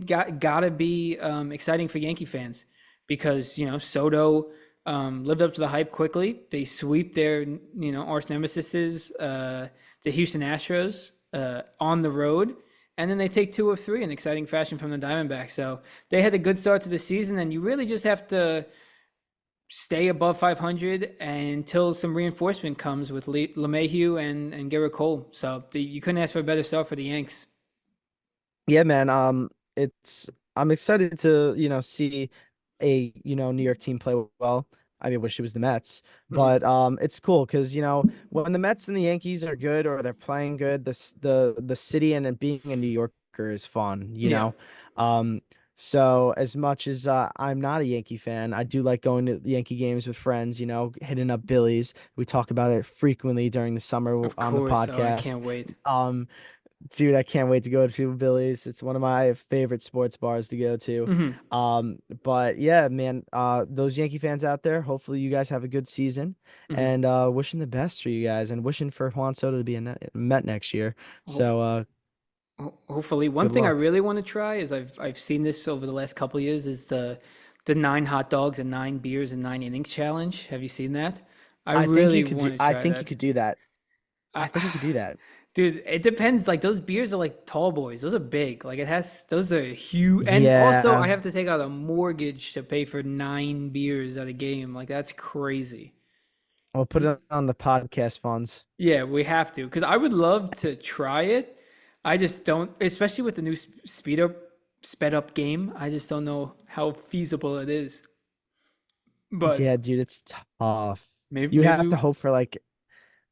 gotta be exciting for Yankee fans because Soto lived up to the hype quickly. They sweep their arch nemesis, the Houston Astros, on the road. And then they take 2 of 3 in exciting fashion from the Diamondbacks. So they had a good start to the season, and you really just have to stay above 500 until some reinforcement comes with LeMahieu and Garrett Cole. So you couldn't ask for a better start for the Yanks. Yeah, man. It's I'm excited to, see a, New York team play well. I wish it was the Mets, Mhm. but it's cool because, when the Mets and the Yankees are good or they're playing good, the city and being a New Yorker is fun, you Yeah, know. Um, so as much as I'm not a Yankee fan, I do like going to the Yankee games with friends, hitting up Billy's. We talk about it frequently during the summer of on the course. Oh, I podcast. can't wait. Um, Dude, I can't wait to go to Billy's. It's one of my favorite sports bars to go to. Hmm. But yeah, man, those Yankee fans out there, hopefully you guys have a good season Hmm. and wishing the best for you guys and wishing for Juan Soto to be a Met next year. So Hopefully, one good thing I luck. really want to try is I've seen this over the last couple of years is the 9 hot dogs and 9 beers and 9 innings challenge. Have you seen that? I really want to I try think you that. could do that. I, I think you could do that. dude, it depends. Like those beers are like tall boys. Those are big. Like it has. Those are huge. And also, I Yeah. have to take out a mortgage to pay for 9 beers at a game. Like that's crazy. I'll put it on the podcast funds. Yeah, we have to because I would love to try it. I just don't, especially with the new sped up game. I just don't know how feasible it is. But Yeah, dude, it's tough. maybe, You would have to maybe, hope for like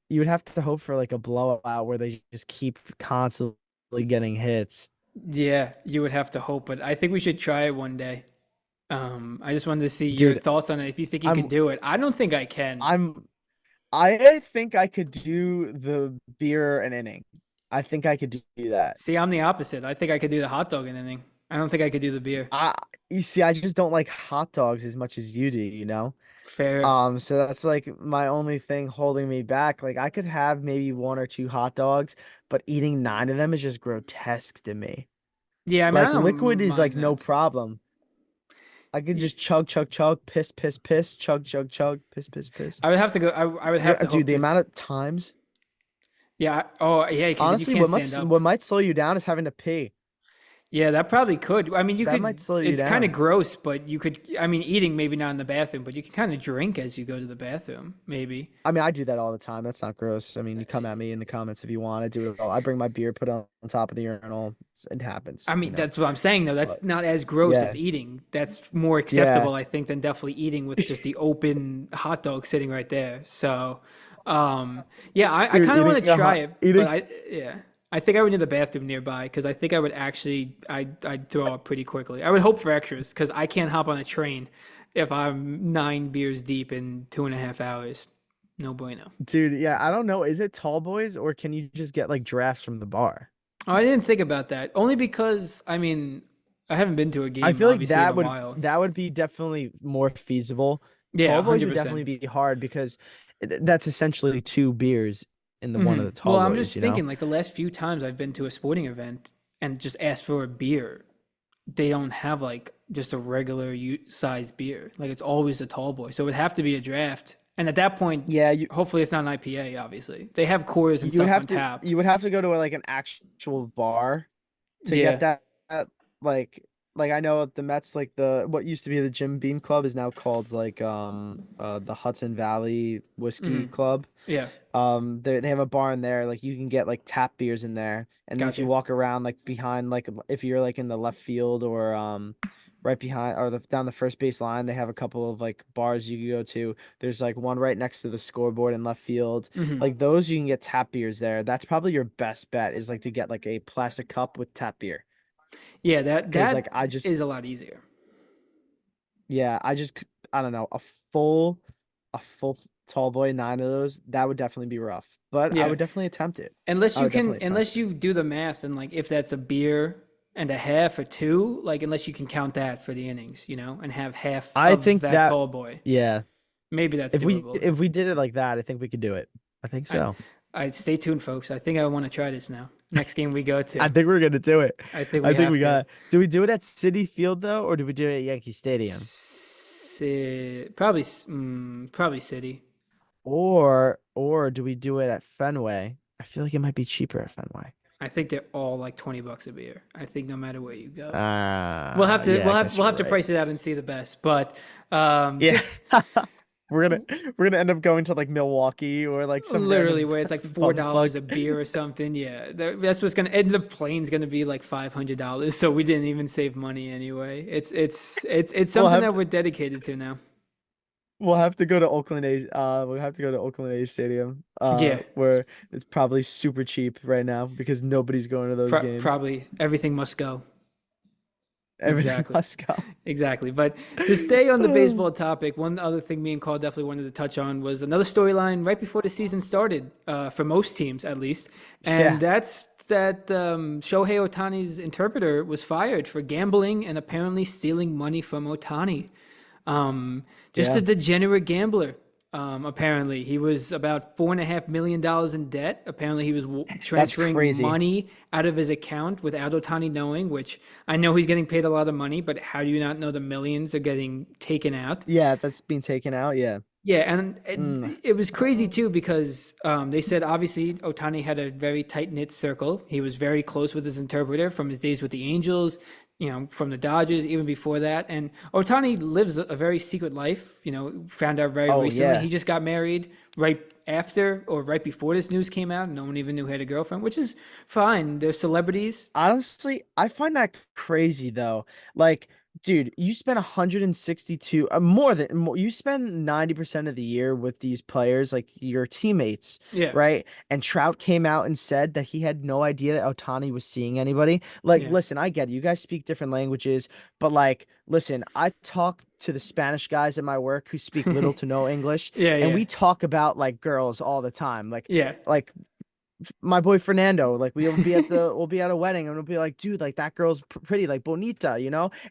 you would have to hope for like a blowout where they just keep constantly getting hits. yeah, you would have to hope. But I think we should try it one day. I just wanted to see your Dude, thoughts on it. If you think you could I'm do it, I don't think I can. I'm I think I could do the beer and inning. I think I could do that. See, I'm the opposite. I think I could do the hot dog and inning. I don't think I could do the beer. I You see, I just don't like hot dogs as much as you do, you know? Fair. So that's like my only thing holding me back. Like I could have maybe one or two hot dogs, but eating nine of them is just grotesque to me. Yeah, I mean, I Like don't liquid is like mind no that. problem. I could Y- just chug, chug, chug, piss, piss, piss, chug, chug, chug, piss, piss, piss. I would have to go. I would have to Dude, hope the to. amount of times, Yeah. Oh, yeah, because then you honestly, can't stand up. what might slow you down is having to pee. Yeah, that probably could. I mean, you That might could. slow you It's kind of down. gross, but you could. I mean, eating maybe not in the bathroom, but you can kind of drink as you go to the bathroom, maybe. I mean, I do that all the time. That's not gross. I mean, you come at me in the comments if you want. I do it all. I bring my beer, put it on top of the urinal. It happens, I mean, that's what I'm saying, though. That's But not as gross as yeah, eating. That's more yeah. acceptable, I think, than definitely eating with just the open hot dog sitting right there. So, yeah, I Dude, kind of want to try it, but eating. yeah, I think I would need the bathroom nearby because I think I would actually, I'd throw up pretty quickly. I would hope for extras because I can't hop on a train if I'm 9 beers deep in 2.5 hours. No bueno. Dude, yeah, I don't know. Is it tall boys or can you just get like drafts from the bar? Oh, I didn't think about that. Only because, I mean, I haven't been to a I game feel like obviously in a while. that would be definitely more feasible. Yeah, Tall boys would 100%. definitely be hard because that's essentially two beers in the one of the Well, tall I'm boys, just you know? thinking, like the last few times I've been to a sporting event and just asked for a beer, they don't have like just a regular size beer. Like it's always a tall boy. So it would have to be a draft. And at that point, Yeah, hopefully it's not an IPA, obviously. They have Coors and stuff on tap. you would have to go to like an actual bar to get Yeah. that like like I know the Mets, like the what used to be the Jim Beam Club is now called like the Hudson Valley Whiskey Hmm. Club. Yeah, They have a bar in there, like you can get like tap beers in there, and then if you gotcha. walk around like behind, like if you're like in the left field or right behind or down the first base line, they have a couple of like bars you can go to. There's like one right next to the scoreboard in left field. Hmm. Like those, you can get tap beers there. That's probably your best bet is like to get like a plastic cup with tap beer. Yeah, that Because like that is a lot easier. yeah, I don't know, a full tall boy, nine of those, that would definitely be rough. But I Yeah, would definitely attempt it. unless I you would can, definitely attempt unless it. you do the math and like if that's a beer and a half or two, like unless you can count that for the innings, and have half I of think that that tall boy, yeah, maybe that's if we doable. if we did it like that, I think we could do it. I think I, so. I stay tuned, folks. I think I want to try this now. Next game we go I to, think we're gonna do it. I think I we think have we to. got. Do we do it at City Field though, or do we do it at Yankee Stadium? Probably City. Or do we do it at Fenway? I feel like it might be cheaper at Fenway. I think they're all like $20 a beer. I think no matter where you go. We'll have to Yeah, we'll I have guess we'll you're have to right. price it out and see the best. But Yeah. just We're gonna we're gonna end up going to like Milwaukee or like some literally random where it's like $4 bumfuck. a beer or something. Yeah, that's what's gonna and the plane's gonna be like $500. So we didn't even save money anyway. It's We'll something have that to we're dedicated to now. we'll have to go to Oakland A's we'll have to go to Oakland A's Stadium Yeah, where it's probably super cheap right now because nobody's going to those games. probably everything must go. Everything Exactly. must go. Exactly. But to stay on the baseball topic, one other thing me and Carl definitely wanted to touch on was another storyline right before the season started, for most teams at least. And Yeah. that's that Shohei Ohtani's interpreter was fired for gambling and apparently stealing money from Ohtani. Just a Yeah. degenerate gambler. Apparently, he was about $4.5 million in debt. Apparently, he was That's transferring crazy. money out of his account without Otani knowing. Which I know he's getting paid a lot of money, but how do you not know the millions are getting taken out? Yeah, that's being taken out. Yeah. Yeah, and Mm. it was crazy too because they said obviously Otani had a very tight knit circle. He was very close with his interpreter from his days with the Angels, from the Dodgers, even before that. And Otani lives a very secret life. Found out very Oh recently. yeah. He just got married right after or right before this news came out. No one even knew he had a girlfriend, which is fine. They're celebrities. Honestly, I find that crazy though. Like, dude, you spend 162 more than more, you spend 90% of the year with these players, like your teammates, Yeah, right? And Trout came out and said that he had no idea that Ohtani was seeing anybody. Like, yeah, listen, I get it. You guys speak different languages, but like, listen, I talk to the Spanish guys at my work who speak little to no English, yeah, and yeah, we talk about like girls all the time. yeah. Like my boy Fernando, like we'll be at a wedding and we'll be like, dude, like that girl's pretty, like bonita,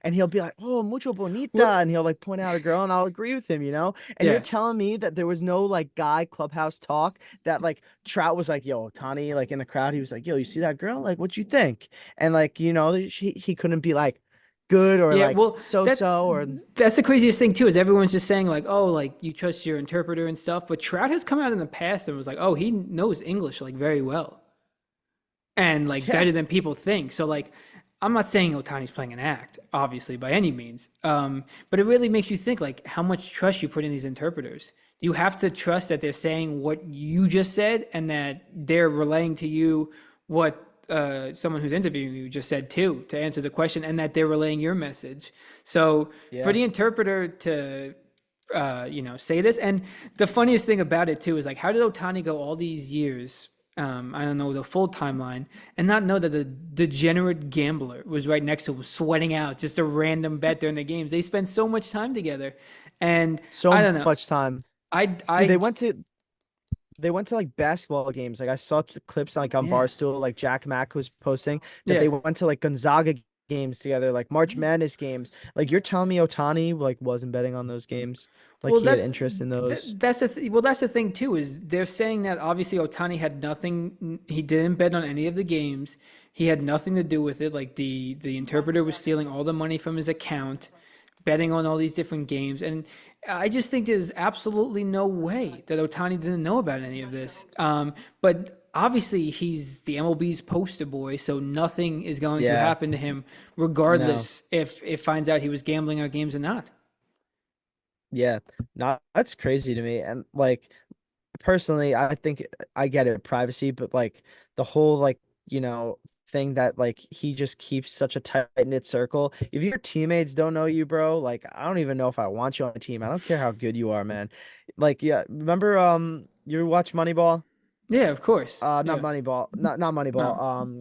and he'll be like, oh, mucho bonita, What? and he'll like point out a girl, and I'll agree with him, and you're Yeah. telling me that there was no like guy clubhouse talk that like Trout was like, yo, Tani, like in the crowd, he was like, yo, you see that girl? Like, what you think? And like, he couldn't be like good or Yeah, like well, so that's so or that's the craziest thing too, is everyone's just saying like, oh, like you trust your interpreter and stuff. But Trout has come out in the past and was like, oh, he knows English like very well and like yeah. better than people think. So like, I'm not saying Otani's playing an act, obviously by any means, but it really makes you think like how much trust you put in these interpreters. You have to trust that they're saying what you just said and that they're relaying to you what someone who's interviewing you just said too to answer the question, and that they're relaying your message. So for Yeah. the interpreter to say this, and the funniest thing about it too is like, how did Otani go all these years? I don't know the full timeline, and not know that the degenerate gambler was right next to him, sweating out just a random bet during the games. They spend so much time together, and I So don't know. much time. I Dude, I they went to like basketball games. Like I saw clips like on yeah, Barstool, like Jack Mack was posting that yeah. they went to like Gonzaga games together, like March Madness games. Like you're telling me Otani like wasn't betting on those games, like Well, he had that's interest in those. that's the thing too, is they're saying that obviously Otani had nothing. He didn't bet on any of the games. He had nothing to do with it. Like the interpreter was stealing all the money from his account, betting on all these different games, and I just think there's absolutely no way that Otani didn't know about any of this. But obviously he's the MLB's poster boy, so nothing is going to Yeah, happen to him, no, regardless if it finds out he was gambling on games or not. yeah, not that's crazy to me. And like personally, I think I get it, privacy, but like the whole like, thing that like he just keeps such a tight knit circle. If your teammates don't know you, bro, like I don't even know if I want you on the team. I don't care how good you are, man. Like, yeah, remember you watch Moneyball? Yeah, of course. Not Yeah. Moneyball, not Oh, Moneyball.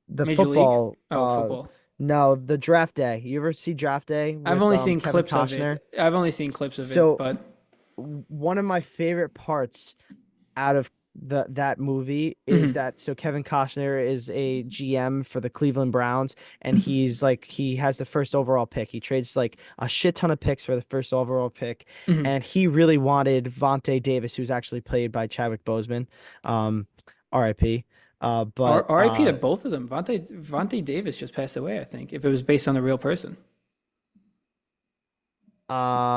The Major League. football, Oh, football. no, the draft day. You ever see draft day I've with only seen Kevin clips of Costner? it. I've only seen clips of it, So but one of my favorite parts out of that movie is mhm, that Kevin Costner is a GM for the Cleveland Browns, and he's like he has the first overall pick. He trades like a shit ton of picks for the first overall pick, mhm. and he really wanted Vontae Davis, who's actually played by Chadwick Boseman, um, R.I.P. But RIP to both of them. Vontae Davis just passed away, I think, if it was based on a real person.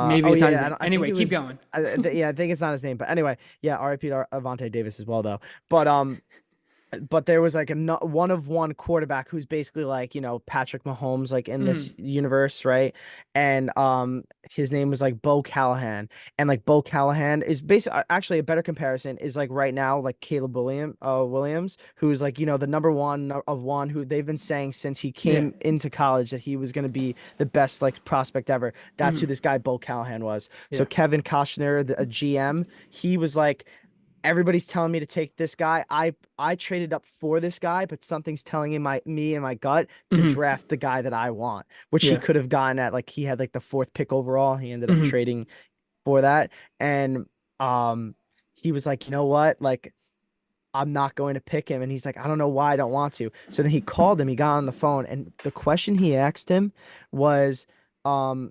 Maybe oh it's not his yeah, name. I think Anyway, it keep was. going. Yeah, I think it's not his name, but anyway, yeah, R.I.P. to Avante Davis as well, though. But there was like a one of one quarterback who's basically like, Patrick Mahomes, like in this Mhm, universe, right? And his name was like Bo Callahan. And like Bo Callahan is basically actually a better comparison is like right now, like Caleb Williams, who's like, the number one of one who they've been saying since he yeah. came into college that he was going to be the best like prospect ever. That's who Mhm, this guy Bo Callahan was. So yeah. Kevin Costner, a GM, he was like, everybody's telling me to take this guy. I traded up for this guy, but something's telling in me and my gut to Mhm, draft the guy that I want, which he yeah. could have gotten at like he had like the fourth pick overall. He ended up Mhm, trading for that. And um he was like, you know what? Like I'm not going to pick him. And he's like, I don't know why I don't want to. So then he called him, he got on the phone, and the question he asked him was,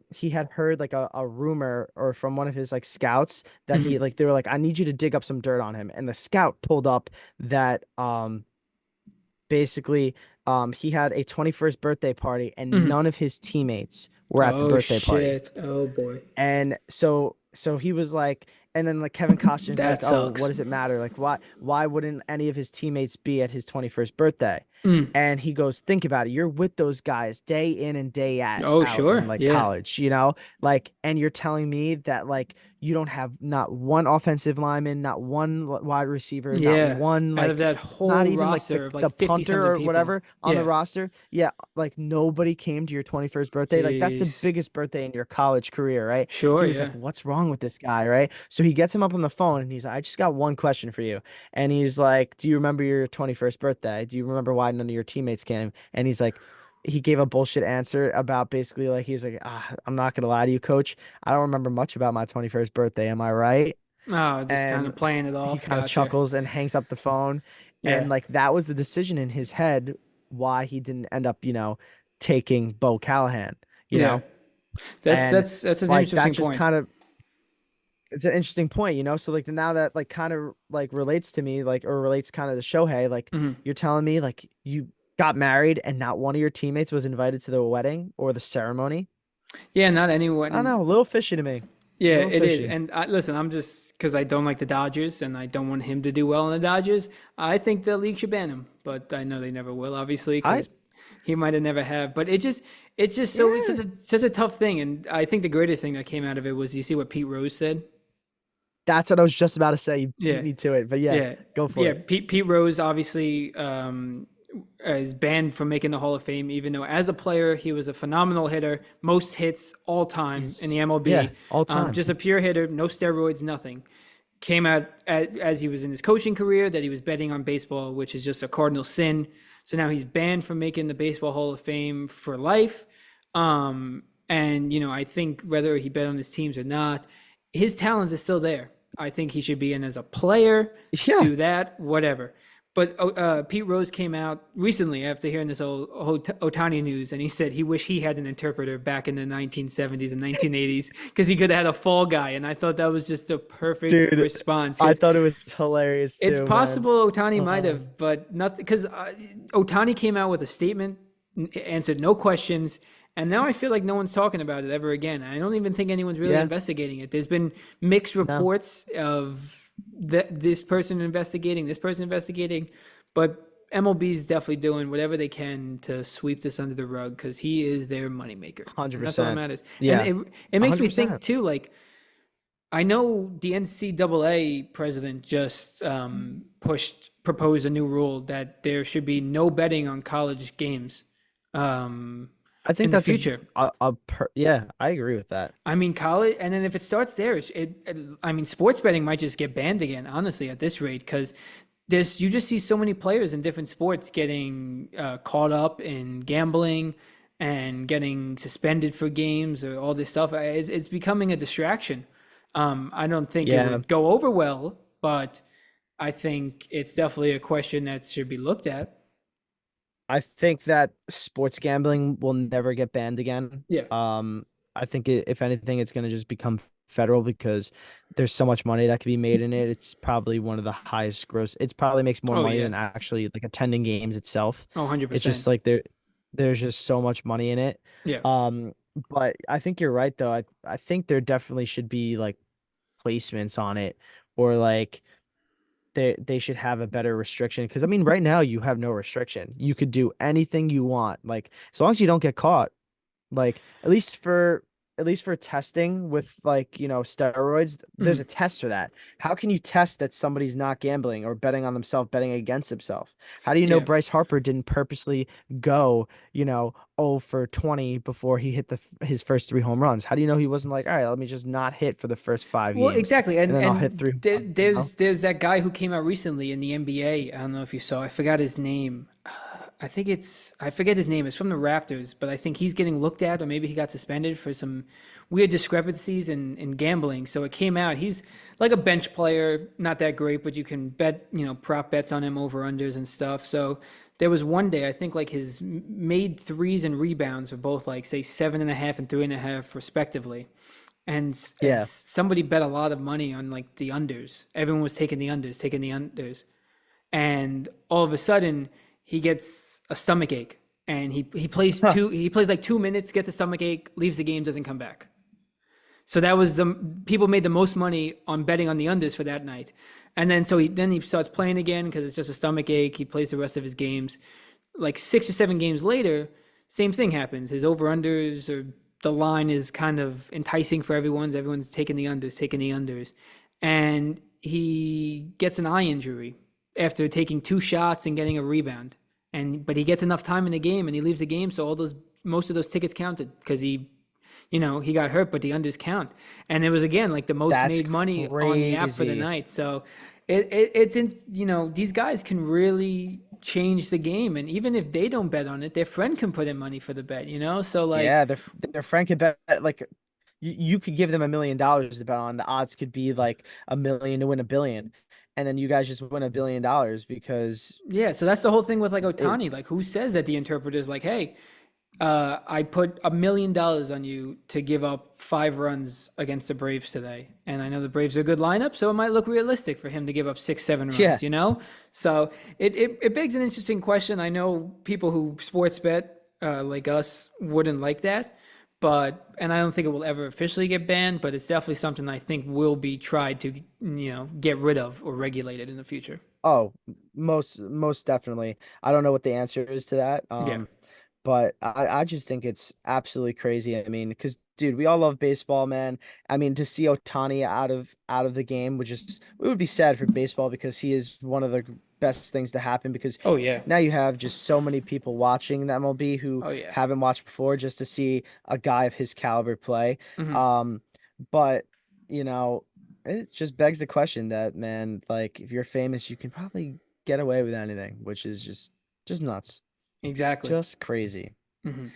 he had heard like a rumor or from one of his like scouts that mhm, he like they were like, I need you to dig up some dirt on him. And the scout pulled up that basically he had a 21st birthday party and mhm. none of his teammates were at the Oh birthday party. shit. Oh boy. And so he was like, and then like Kevin Costner's like, That oh, what sucks. does it matter? Like, why wouldn't any of his teammates be at his 21st birthday? Mm. And he goes, think about it. You're with those guys day in and day Oh out in sure. like Yeah. college, like, and you're telling me that like you don't have not one offensive lineman, not one wide receiver, not Yeah. one Out of like that not whole even like roster of the like 50 punter something or people. whatever on the Yeah. roster. Yeah, like nobody came to your 21st birthday. Like that's the Jeez. biggest birthday in your college career, right? Sure, He was like, yeah. "What's wrong with this guy?" Right? So he gets him up on the phone and he's like, "I just got one question for you." And he's like, "Do you remember your 21st birthday? Do you remember why none of your teammates came?" And he's like, he gave a bullshit answer about basically like he's like, I'm not gonna lie to you, coach. I don't remember much about my 21st birthday. Am I right? Oh, just kind And of playing it he off. kind of Gotcha. chuckles and hangs up the phone. Yeah. And like that was the decision in his head why he didn't end up, taking Bo Callahan, you Yeah. know? That's And that's that's an like that interesting just point. kind of it's an interesting point, So like now that like kind of like relates to me, like or relates kind of to Shohei, like Hmm. you're telling me like you got married and not one of your teammates was invited to the wedding or the ceremony. Yeah, not I don't anyone. know, a little fishy to me. A Yeah, little it is. fishy. And listen, I'm just because I don't like the Dodgers and I don't want him to do well in the Dodgers. I think the league should ban him, but I know they never will, obviously, I because he might have never have. But it's just so it's yeah, such a tough thing. And I think the greatest thing that came out of it was you see what Pete Rose said. that's what I was just about to say. You beat Yeah, me to it. But yeah, yeah, go for yeah. it. Pete Rose obviously is banned from making the Hall of Fame, even though as a player he was a phenomenal hitter, most hits all time in He's the yeah, MLB. all time. Just a pure hitter, no steroids, nothing. Came out as he was in his coaching career that he was betting on baseball, which is just a cardinal sin. So now he's banned from making the Baseball Hall of Fame for life. And I think whether he bet on his teams or not, his talent is still there. I think he should be in as a player, Yeah. do that, whatever. But Pete Rose came out recently after hearing this whole Ohtani news, and he said he wished he had an interpreter back in the 1970s and 1980s because he could have had a fall guy. And I thought that was just a perfect Dude, response I because thought it was hilarious it's too, man. possible Ohtani might Oh, have, but nothing because Ohtani came out with a statement, answered no questions, and now I feel like no one's talking about it ever again. I don't even think anyone's really yeah, investigating it. There's been mixed no. reports of this person investigating, this person investigating, but MLB is definitely doing whatever they can to sweep this under the rug because he is their moneymaker, and that's all that 100%. matters. And Yeah, it makes me think 100%. too, like I know the NCAA president just proposed a new rule that there should be no betting on college games um, I in think the that's future. yeah, I agree with that. I mean, college, and then if it starts there, I mean, sports betting might just get banned again, honestly, at this rate, because you just see so many players in different sports getting caught up in gambling and getting suspended for games or all this stuff. It's becoming a distraction. I don't think it Yeah, would go over well, but I think it's definitely a question that should be looked at. I think that sports gambling will never get banned again. Yeah. I think if anything, it's going to just become federal because there's so much money that could be made in it. It's probably one of the highest gross. It's probably makes more Oh money yeah. than actually like attending games itself. Oh, It's just 100%. like there's just so much money in it. Yeah. Um, but I think you're right though. I think there definitely should be like placements on it or like they should have a better restriction because I mean right now you have no restriction. You could do anything you want, like as long as you don't get caught. Like at least for testing with like, steroids, there's Mhm. a test for that. How can you test that somebody's not gambling or betting on themselves, betting against himself? How do you know Yeah. Bryce Harper didn't purposely go, 0 for 20 before he hit his first three home runs? How do you know he wasn't like, all right, let me just not hit for the first five Well, games exactly, and then I'll hit three home runs, you know? there's that guy who came out recently in the NBA. I don't know if you saw. I forgot his name. I forget his name. It's from the Raptors, but I think he's getting looked at, or maybe he got suspended for some weird discrepancies in gambling. So it came out. He's like a bench player, not that great, but you can bet, prop bets on him over unders and stuff. So there was one day I think like his made threes and rebounds were both like say 7.5 and 3.5 respectively. And Yeah. somebody bet a lot of money on like the unders. Everyone was taking the unders, and all of a sudden he gets a stomach ache, and Huh. he plays like 2 minutes, gets a stomach ache, leaves the game, doesn't come back. So that was the people made the most money on betting on the unders for that night, and then he starts playing again because it's just a stomach ache. He plays the rest of his games. Like 6 or 7 games later, same thing happens. His over unders or the line is kind of enticing for everyone's. Everyone's taking the unders, and he gets an eye injury after taking two shots and getting a rebound. But he gets enough time in the game and he leaves the game, so all those most of those tickets counted because he got hurt, but the unders count. And it was again like the most That's made money on the app for the crazy. night. So it's in these guys can really change the game, and even if they don't bet on it, their friend can put in money for the bet. So like Yeah, their friend could bet like you could give them $1 million to bet on. The odds could be like 1 million to win 1 billion, and then you guys just win $1 billion because yeah, so that's the whole thing with like it. Ohtani. Like, who says that the interpreter is like, hey, I put $1 million on you to give up 5 runs against the Braves today, and I know the Braves are a good lineup, so it might look realistic for him to give up 6, 7 runs. Yeah, So it begs an interesting question. I know people who sports bet like us wouldn't like that, and I don't think it will ever officially get banned, but it's definitely something I think will be tried to get rid of or regulated in the future. oh, most definitely. I don't know what the answer is to that. Yeah. But I just think it's absolutely crazy. I mean, because dude, we all love baseball, man. I mean, to see Ohtani out of the game, it would be sad for baseball because he is one of the best things to happen because Oh yeah. now you have just so many people watching the MLB who Oh yeah. haven't watched before just to see a guy of his caliber play. Hmm. Um, but you know, it just begs the question that, man, like if you're famous, you can probably get away with anything, which is just nuts. Exactly. Just crazy. Hmm.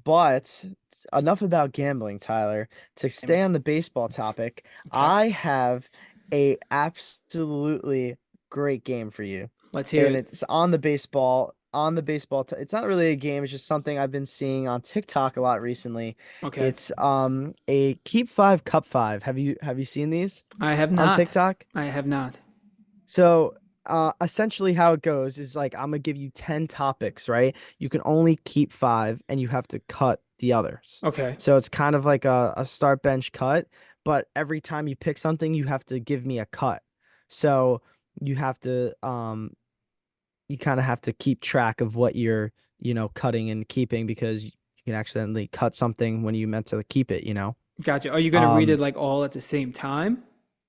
But enough about gambling, Tyler. To Damn stay it. on the baseball topic, Okay. I have a absolutely great game for you. Let's hear And it. it's on the baseball it's not really a game, it's just something I've been seeing on TikTok a lot recently. Okay. It's a keep five, cup five. Have you seen these I have on not. TikTok? I have not. So, essentially how it goes is like I'm gonna give you 10 topics, right? You can only keep five and you have to cut the others. Okay. So it's kind of like a start bench cut, but every time you pick something, you have to give me a cut. So you have to you kind of have to keep track of what you're, cutting and keeping because you can accidentally cut something when you meant to keep it. Gotcha. Are you gonna read it Um, like all at the same time,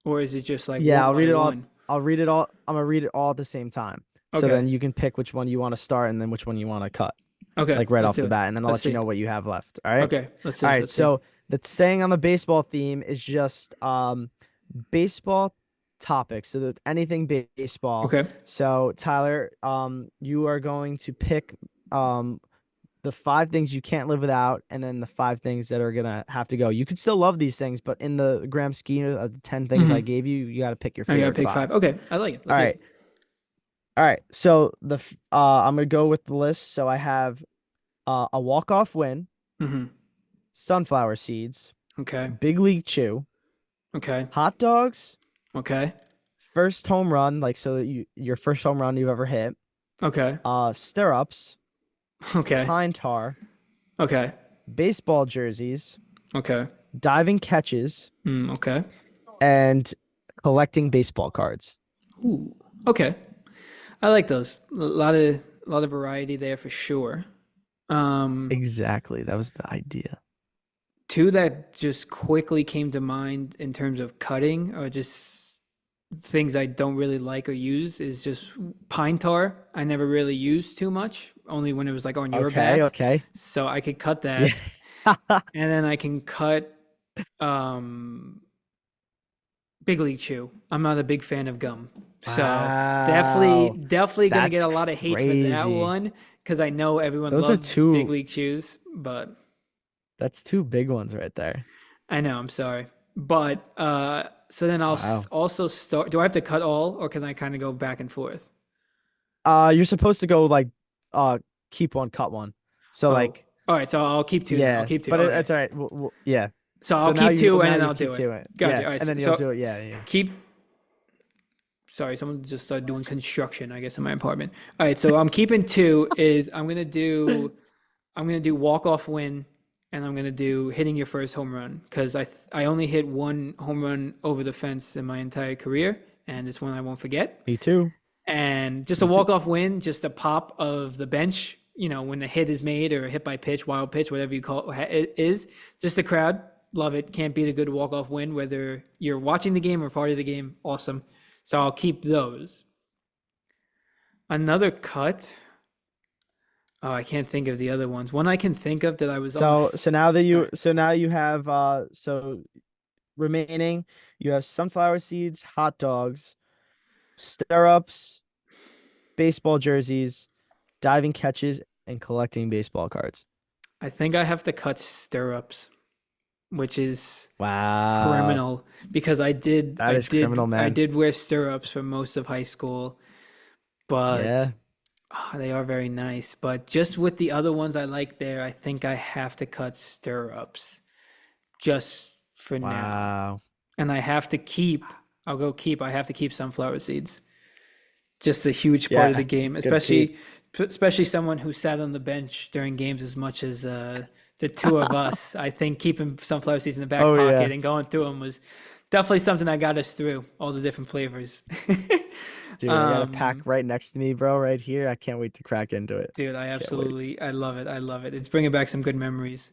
or is it just like yeah, one I'll by read it all. one? I'll read it all. I'm gonna read it all at the same time. So Okay. then you can pick which one you want to start and then which one you want to cut, Okay. like right Let's off do the it. bat, and then I'll Let's let you see. know what you have left. All right. Okay. Let's All see. right. Let's see. So the staying on the baseball theme is just baseball topics. So that anything baseball. Okay. So Tyler, you are going to pick um the five things you can't live without, and then the five things that are gonna have to go. You could still love these things, but in the grand scheme of the 10 things I Mm-hmm. gave you, you got to pick your I gotta favorite pick five. five. Okay. I like it. Let's All hear right. it. All right. So I'm gonna go with the list. So I have a walk-off win, Mm-hmm. sunflower seeds, Okay. big league chew, Okay. hot dogs, Okay. first home run, like so that your first home run you've ever hit, Okay. stirrups, Okay. pine tar, Okay. baseball jerseys, Okay. diving catches, Okay. and collecting baseball cards. Ooh. Okay. I like those. A lot of variety there for sure. Um, Exactly. That was the idea. Two that just quickly came to mind in terms of cutting or just things I don't really like or use is just pine tar. I never really used too much, only when it was like on your Okay, bat. okay. So I could cut Yeah. that. And then I can cut um Big League Chew. I'm not a big fan of gum. So definitely Wow. definitely gonna get That's a lot of hate for that crazy. one because I know everyone Those are loves Big two League Chews, but that's two big ones right there. I know, I'm sorry. But so then Wow. also start. Do I have to cut all, or can I kind of go back and forth? You're supposed to go like uh keep one, cut one. So Oh, like all right. So I'll keep two then. I'll yeah, keep two. but Okay. it's all right. Yeah. So I'll So now keep two, and now then you I'll keep do it. to it. Gotcha. Yeah, All right. and then you'll So do it. Yeah, yeah. keep. Sorry, someone just started doing construction, I guess, in my apartment. All right. So I'm keeping two. Is I'm gonna do walk off win, and I'm gonna do hitting your first home run because I only hit one home run over the fence in my entire career, and it's one I won't forget. Me too. And just a Me too. walk off win, just a pop of the bench. When the hit is made or a hit by pitch, wild pitch, whatever you call it is, just the crowd love it. Can't beat a good walk off win, whether you're watching the game or part of the game. Awesome. So I'll keep those. Another cut. Oh, I can't think of the other ones. One I can think of that I was on the. All right. So now you have remaining you have sunflower seeds, hot dogs, stirrups, baseball jerseys, diving catches, and collecting baseball cards. I think I have to cut stirrups, which is Wow. criminal because I did That I is criminal, did I man. did wear stirrups for most of high school, but Yeah. they are very nice. But just with the other ones I like there, I think I have to cut stirrups just for now. Wow. And I have to keep sunflower seeds. Just a huge part of the Yeah. game, Good keep. especially someone who sat on the bench during games as much as the two of us. I think keeping sunflower seeds in the back Oh pocket yeah. and going through them was definitely something that got us through all the different flavors. Dude, I got a pack um, right next to me, bro, right here. I can't wait to crack into it. Dude, Can't wait. I love it. I love it. It's bringing back some good memories.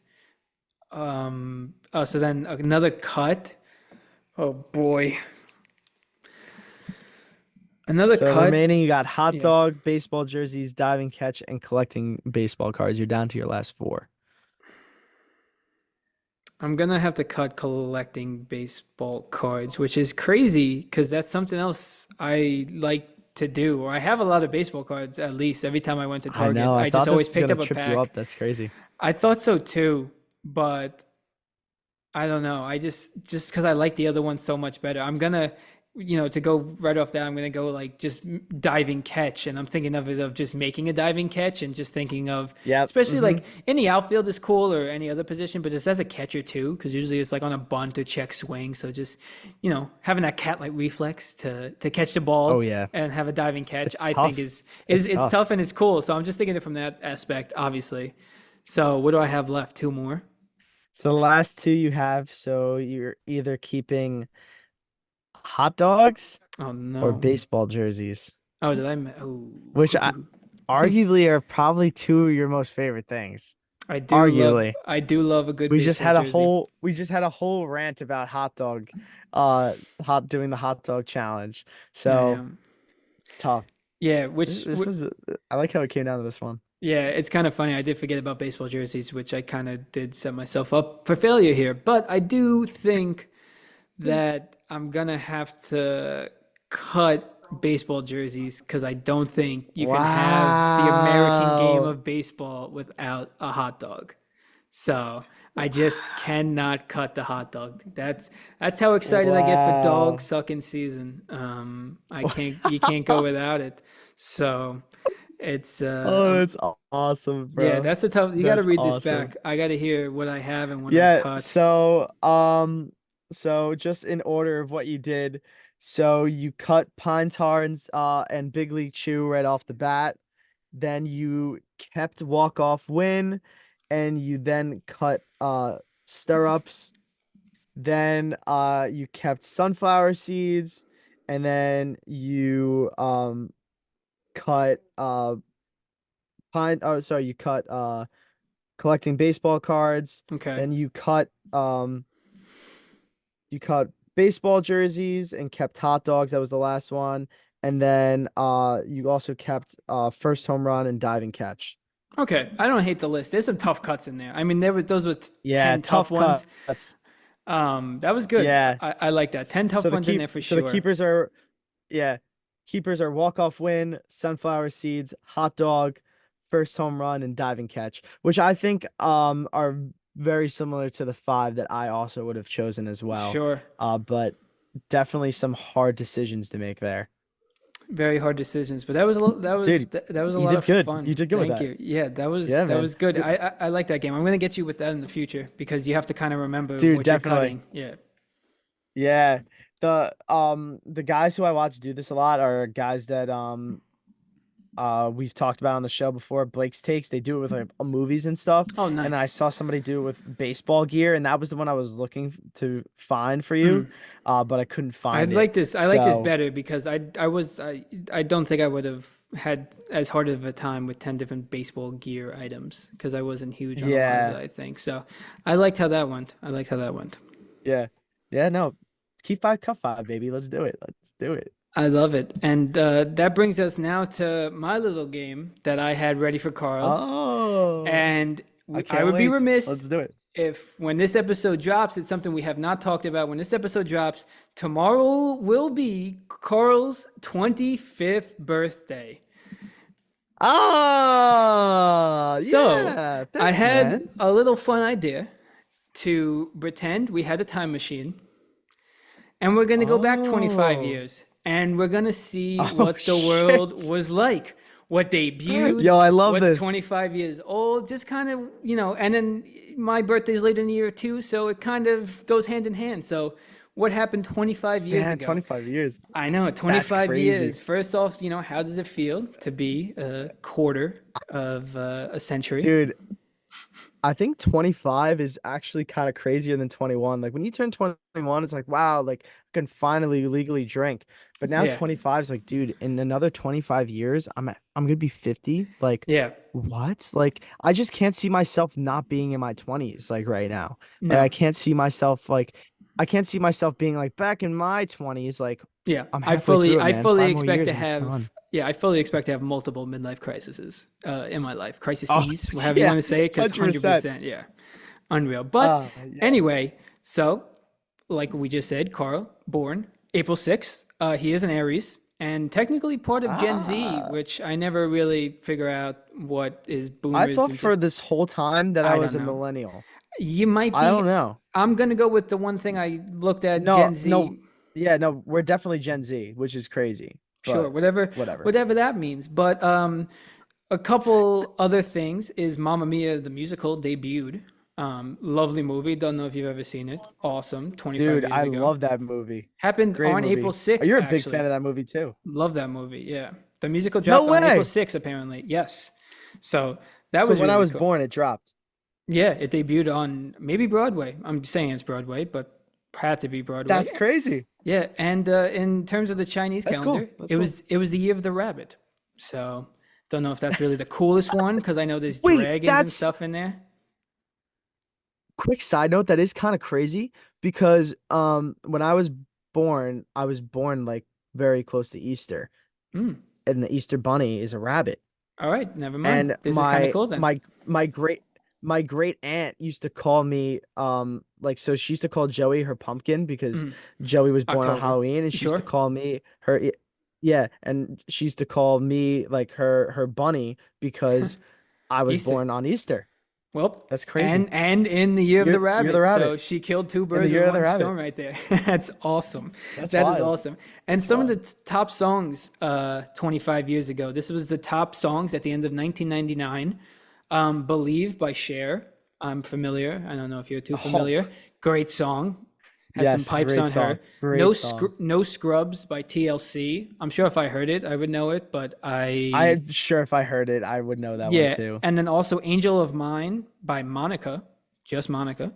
Oh, so then another cut. Oh boy, another So cut. remaining, you got hot Yeah. dog, baseball jerseys, diving catch, and collecting baseball cards. You're down to your last four. I'm gonna have to cut collecting baseball cards, which is crazy because that's something else I like to do. Or I have a lot of baseball cards at least every time I went to I know. Target. I I just thought always this was picked gonna up a trip you pack. up. That's crazy. I thought so too, but I don't know. I just because I like the other one so much better. I'm gonna, to go right off that, I'm gonna go like just diving catch, and I'm thinking of it of just making a diving catch, and just thinking of, Yep. especially like in the outfield is cool or any other position, but just as a catcher too, because usually it's like on a bunt or check swing. So just, having that cat-like reflex to catch the Oh ball yeah. and have a diving catch, It's I think tough. is It's it's tough. tough and it's cool. So I'm just thinking it from that aspect, obviously. So what do I have left? Two more. So the last two you have, so you're either keeping hot dogs Oh or no. baseball jerseys, Oh, did I? Oh, which I arguably are probably two of your most favorite things. Arguably. I do love a good baseball jersey. We just had a whole rant about doing the hot dog challenge. I So know. it's tough. Yeah, This is I like how it came down to this one. yeah, it's kind of funny. I did forget about baseball jerseys, which I kind of did set myself up for failure here. But I do think that I'm gonna have to cut baseball jerseys because I don't think you can have the American game Wow. of baseball without a hot dog. So I just cannot cut the hot dog. That's how excited I get for dog Wow. sucking season. I can't you can't go without it. So it's Oh, that's awesome, yeah, bro. that's the tough. You got to That's read this awesome. back. I got to hear what I have and what I Yeah, cut. so just in order of what you did, so you cut Pine Tarns and Big League Chew right off the bat. Then you kept Walk Off Win, and you then cut Stirrups. Then you kept Sunflower Seeds, and then you cut you cut collecting baseball cards. Okay. Then you cut baseball jerseys and kept hot dogs. That was the last one. And then you also kept first home run and diving catch. Okay. I don't hate the list. There's some tough cuts in there. I mean, there was those were Yeah, 10 tough tough ones. cuts. That was good. Yeah. I like that. 10 tough ones in there for So the sure. keepers are yeah. Keepers are walk off win, sunflower seeds, hot dog, first home run, and diving catch, which I think are very similar to the five that I also would have chosen as well. Sure. But definitely some hard decisions to make there. Very hard decisions, but that was a Dude, that was a you lot did of good. You fun. did good with Thank that. you. Yeah, Yeah, that man. was good. I like that game. I'm gonna get you with that in the future because you have to kind of remember Dude, what you're definitely. cutting. Yeah. Yeah. The guys who I watch do this a lot are guys that we've talked about on the show before, Blake's Takes. They do it with like movies and stuff. Oh, And then I nice. saw somebody do it with baseball gear, and that was the one I was looking to find for Hmm. you. But I couldn't find it. I like this So better because I don't think I would have had as hard of a time with 10 different baseball gear items because I wasn't huge on a lot of it, yeah. I think. So I liked how that went. I liked how that went. Yeah. Yeah, no. Keep five, cut five, baby. Let's do it. Let's do it. I love it. And that brings us now to my little game that I had ready for Carl. Oh, And I I can't would be wait. remiss Let's do it. if when this episode drops, it's something we have not talked about. When this episode drops, tomorrow will be Carl's 25th birthday. Ah, So yeah. I Thanks, had man. a little fun idea to pretend we had a time machine and we're going to go back 25 Oh. years and we're going to see Oh what the world shit. was like, what debuted, Yo, I love what's this. 25 years old, just kind of, and then my birthday's later in the year too, so it kind of goes hand in hand. So what happened 25 years Damn, ago? 25 years. I know, That's 25 crazy. years. First off, how does it feel to be a quarter of a century? Dude, I think 25 is actually kind of crazier than 21. Like when you turn 21, it's like, wow, like I can finally legally drink. But now Yeah, 25 is like, dude, in another 25 years, I'm gonna be 50. Like, yeah, what? Like, I just can't see myself not being in my 20s like right now. Like no, I can't see myself being like back in my 20s, like yeah. I'm halfway through it, I man. fully Five more expect years to and it's have, done. yeah, I fully expect to have multiple midlife crises in my life. Oh, Crises, however you yeah, want to say it, because 100%. 100%, yeah, unreal. But Yeah. anyway, so like we just said, Carl, born April 6th. He is an Aries and technically part of Gen Z, Ah. which I never really figure out what is I boomers thought and Gen. for this whole time that I I don't was a know. millennial. You might I be. don't know. I'm gonna go with the one thing I looked at No, Gen no, Z. yeah, no, we're definitely Gen Z, which is crazy, Sure, but whatever. whatever that means. But a couple other things is Mamma Mia the musical debuted. Lovely movie. Don't know if you've ever seen it. Awesome. 25 Dude, years I ago. love that movie. Happened Great on April movie. Oh, 6th, you're a big fan actually. of that movie too. Love that movie. Yeah. The musical No dropped on April way. 6th, apparently. Yes. So that So was when I really was cool. born, it dropped. Yeah, it debuted on maybe Broadway. I'm saying it's Broadway, but had to be Broadway. That's crazy. Yeah, and in terms of the Chinese That's cool. calendar, That's it cool. was the year of the rabbit. So don't know if that's really the coolest one because I know there's Wait, dragons and that's stuff in there. quick side note. That is kind of crazy because when I was born like very close to Easter, Hmm. and the Easter bunny is a rabbit. All right, never mind. And This is kind of cool then. my great aunt used to call me like so she used to call Joey her pumpkin because Mhm. Joey was born on October. Halloween, and You she used to sure? call me her yeah, and she used to call me like her bunny because I was Easter. born on Easter. Well, That's crazy. and in the year of the You're the rabbit, so rabbit she killed two in the birds with year of the one rabbit. stone right there. That's awesome. That's That is wild. awesome. And That's some of the wild. top songs 25 years ago. This was the top songs at the end of 1999. Believe by Cher. I'm familiar. I don't know if you're too Oh, familiar. Great song. Has some yes, pipes great on her. song. Great song. No Scrubs by TLC. I'm sure if I heard it, I would know it, but I'm sure if I heard it, I would know that one yeah. too. And then also Angel of Mine by Monica, just Monica.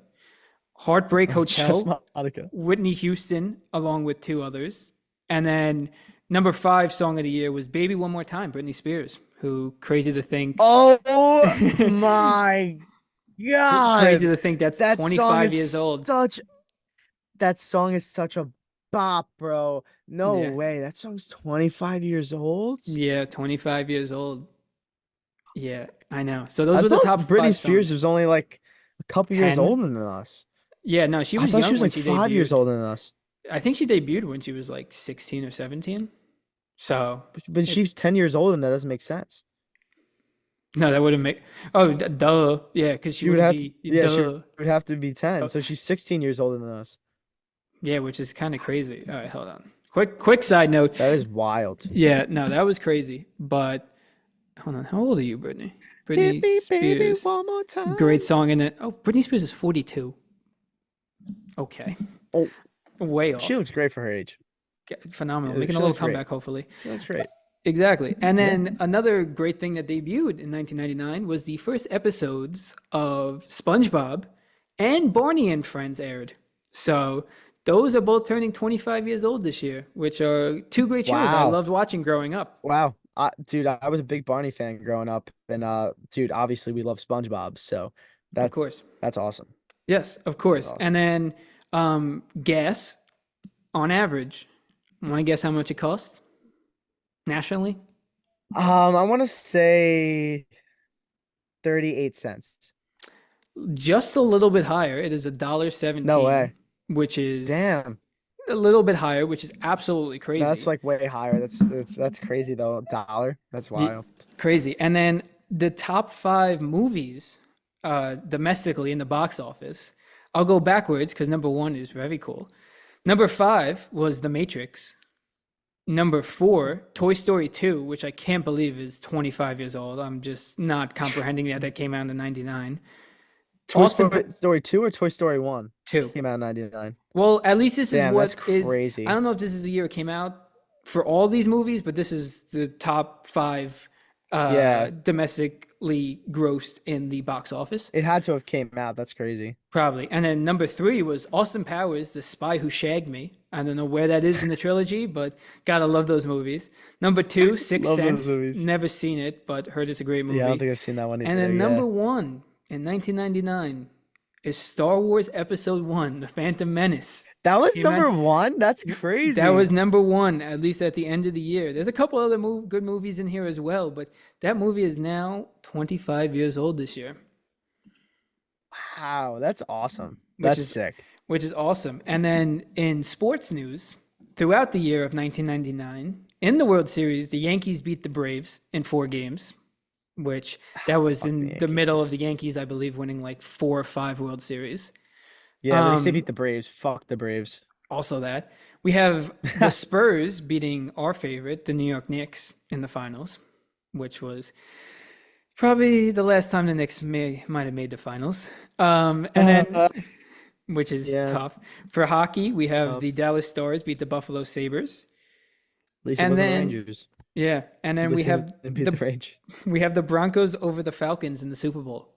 Heartbreak Just Hotel, Monica. Whitney Houston, along with two others. And then number five song of the year was Baby One More Time, Britney Spears, who crazy to think Oh my crazy God. to think that's That song 25 is years old. such that song is such a bop, bro. No Yeah. way. That song's 25 years old. Yeah, 25 years old. Yeah, I know. So those I were the thought top Britney five Spears songs. was only like a couple years 10. older than us. Yeah, no, she I was thought she young was when like she 5 years debuted. older than us. I think she debuted when she was like 16 or 17. So But she's it's 10 years older, and that doesn't make sense. no, that wouldn't make. Oh, duh. Yeah, because she She would wouldn't have to, be yeah, she duh. would have to be 10. Oh, So she's 16 years older than us. yeah, which is kind of crazy. All right, hold on. Quick side note. That is wild. Yeah, no, that was crazy. But hold on, how old are you, Brittany? Hit Britney me, baby, Spears. one more Great time. song in it. Oh, Britney Spears is 42. Okay, Oh, way she off. looks great for her age. Phenomenal. Making a She little looks great. comeback, hopefully. She looks great. Exactly. And Yeah. then another great thing that debuted in 1999 was the first episodes of SpongeBob and Barney and Friends aired. So those are both turning 25 years old this year, which are two great shows I Wow. loved watching growing up. Wow. Dude, I was a big Barney fan growing up, and dude, obviously we love SpongeBob, so Of that course. that's awesome. Yes, of That's course. And awesome. then gas on average. Want to guess how much it costs nationally? I want to say 38 cents. Just a little bit higher. It is a dollar No 17, way. which is Damn. a little bit higher, which is absolutely No, that's crazy. like way higher. That's crazy though. Dollar. That's wild. Crazy. And then the top five movies domestically in the box office. I'll go backwards because number one is very cool. Number five was The Matrix. Number four, Toy Story 2, which I can't believe is 25 years old. I'm just not comprehending that came out in the 99. Toy Austin Story 2 or Toy Story 1 2. came out in 99. Well, at least this is Damn, that's what is. I crazy. don't know if this is the year it came out for all these movies, but this is the top five Yeah, domestically grossed in the box office, it had to have came out. That's crazy. probably. And then number three was Austin Powers, The Spy Who Shagged Me. I don't know where that is in the trilogy, but gotta love those movies. Number two, Sixth Love those Sense. movies. Never seen it, but heard it's a great Yeah, I don't movie. think I've seen that one And either. then Yeah. number one in 1999 is Star Wars Episode One: The Phantom Menace. That was Came out number one? That's That was crazy. number one, at least at the end of the year. There's a couple other good movies in here as well, but that movie is now 25 years old this year, Wow, that's awesome. which That's is sick. which is awesome. And then in sports news, throughout the year of 1999, in the World Series, the Yankees beat the Braves in 4 games, which that was Fuck the in the middle of Yankees. the Yankees, I believe, winning like 4 or 5 World Series. Yeah, at least they Um, beat the Braves. Fuck the Braves. Also, that we have the Spurs beating our favorite, the New York Knicks, in the finals, which was probably the last time the Knicks might have made the finals. And then, Uh, which is yeah, tough. For hockey, we have the tough. Dallas Stars beat the Buffalo Sabres. At least it And wasn't the then, Rangers. yeah, and At then least they didn't beat the Rangers. we have the Broncos over the Falcons in the Super Bowl,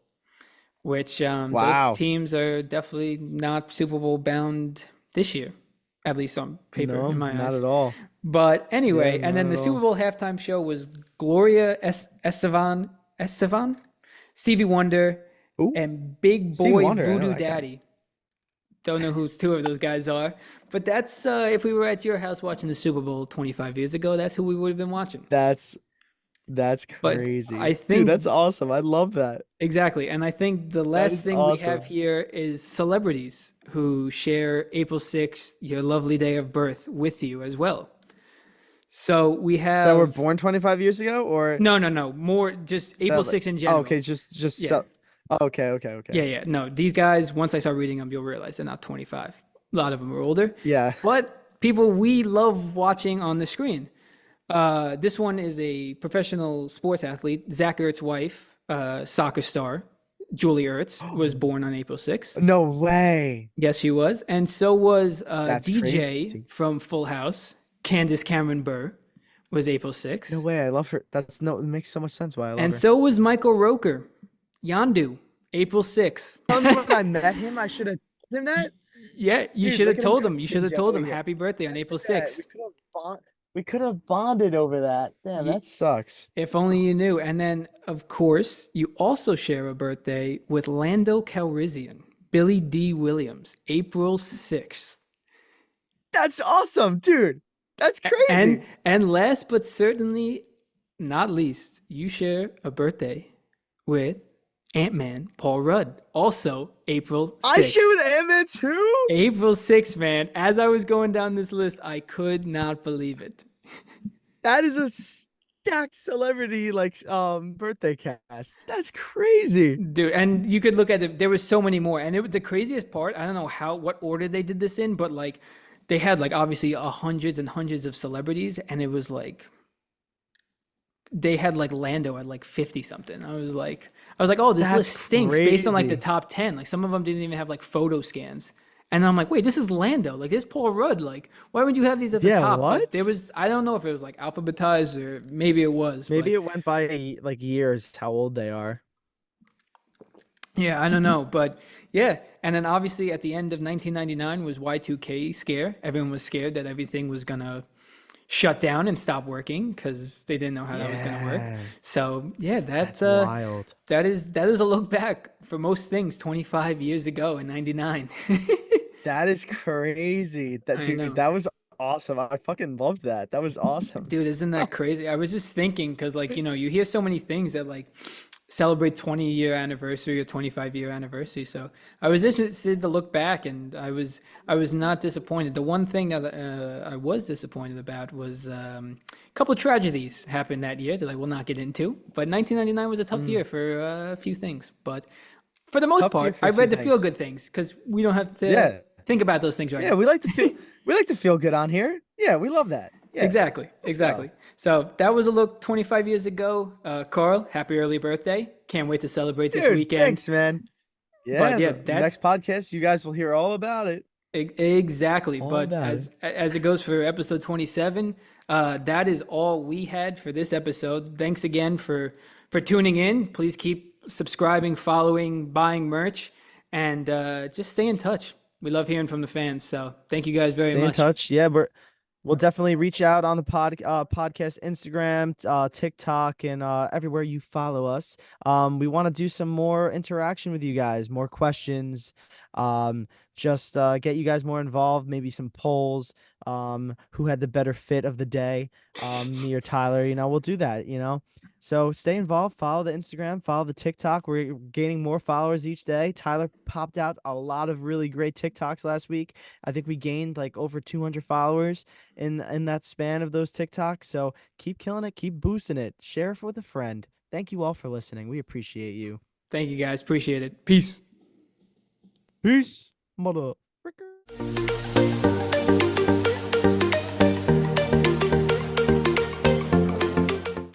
which those Wow. teams are definitely not Super Bowl bound this year, at least on paper in No, my not eyes. at all. But Yeah, anyway, and then not the at Super all. Bowl halftime show was Gloria Estevan, Stevie Wonder, Ooh, and Big Stevie Boy Wonder. I know Voodoo that guy. Daddy. Don't know who two of those guys are, but that's if we were at your house watching the Super Bowl 25 years ago, that's who we would have been watching. That's That's But I crazy. Dude, think that's awesome. I love that. exactly, and I think the That last is thing we have awesome. here is celebrities who share April 6th, your lovely day of birth, with you as well. So we That were have born 25 years ago or no, more just April that like 6th in oh, general. okay, just Yeah, so oh, okay. yeah. No, these guys, once I start reading them, you'll realize they're not 25. A lot of them are older, Yeah. but people we love watching on the screen. This one is a professional sports athlete. Zach Ertz's wife, soccer star, Julie Ertz, was born on April 6th. No way. Yes, she was. And so was That's crazy. DJ from Full House, Candace Cameron Burr, was April No 6th. way. I love her. It makes so much sense why I love And her. so was Michael Roker, Yandu, April 6th. Tell me when I met him, I should have told him that. Yeah, you Dude, should look have at him told him. You should cursing have told him Joey. happy birthday on Look April at that. 6th. We could have bonded over that. Damn, You, that sucks. if only you knew. And then, of course, you also share a birthday with Lando Calrissian, Billy D. Williams, April 6th. That's awesome, dude. That's And crazy. and last but certainly not least, you share a birthday with Ant-Man Paul Rudd, also April I 6th. shoot Ant-Man too. April 6th, man. As I was going down this list, I could not believe it. That is a stacked celebrity like birthday cast. That's crazy. Dude, and you could look at it, there was so many more. And the craziest part, I don't know what order they did this in, but like they had like obviously hundreds and hundreds of celebrities, and it was like they had like Lando at like 50 something. I was like, oh, this That's list stinks based on like the crazy. top 10. Like some of them didn't even have like photo scans. And I'm like, wait, this is Lando. Like this Paul Rudd. Like, why would you have these at the Yeah, top? But there what? was, I don't know if it was like alphabetized or maybe it was, Maybe but it went by like years how old they are. yeah, I don't know. But yeah. And then obviously at the end of 1999 was Y2K scare. Everyone was scared that everything was going to shut down and stop working because they didn't know how that was going to work. Yeah, So yeah, that's wild. that is a look back for most things 25 years ago in 99. That is crazy. That I dude, know. that was awesome. I fucking loved that. That was awesome. Dude, isn't that crazy? I was just thinking because like, you hear so many things that like celebrate 20-year anniversary or 25-year anniversary. So I was just interested to look back and I was not disappointed. The one thing that I was disappointed about was a couple of tragedies happened that year that I will not get into. But 1999 was a tough year for a few things. But for the most Tough year part, for I a few read the feel things. good things because we don't have to Yeah. think about those things right Yeah, now. we like to feel good on here. Yeah, we love that. Yeah. Exactly, Let's go. exactly. So that was a look 25 years ago. Carl, happy early birthday. Can't wait to celebrate this Dude, weekend. thanks, man. But Yeah, yeah, the that's next podcast, you guys will hear all about it. exactly. All But about it. as it goes for episode 27, that is all we had for this episode. Thanks again for tuning in. Please keep subscribing, following, buying merch, and just stay in touch. We love hearing from the fans. So thank you guys very Stay in much. touch. Yeah, we'll definitely reach out on the podcast Instagram, TikTok, and everywhere you follow us. We want to do some more interaction with you guys, more questions, just get you guys more involved, maybe some polls, who had the better fit of the day, me or Tyler, we'll do that, So stay involved, follow the Instagram, follow the TikTok. We're gaining more followers each day. Tyler popped out a lot of really great TikToks last week. I think we gained like over 200 followers in that span of those TikToks. So keep killing it, keep boosting it, share it with a friend. Thank you all for listening. We appreciate you. Thank you guys. Appreciate it. Peace. Peace, mother fricker.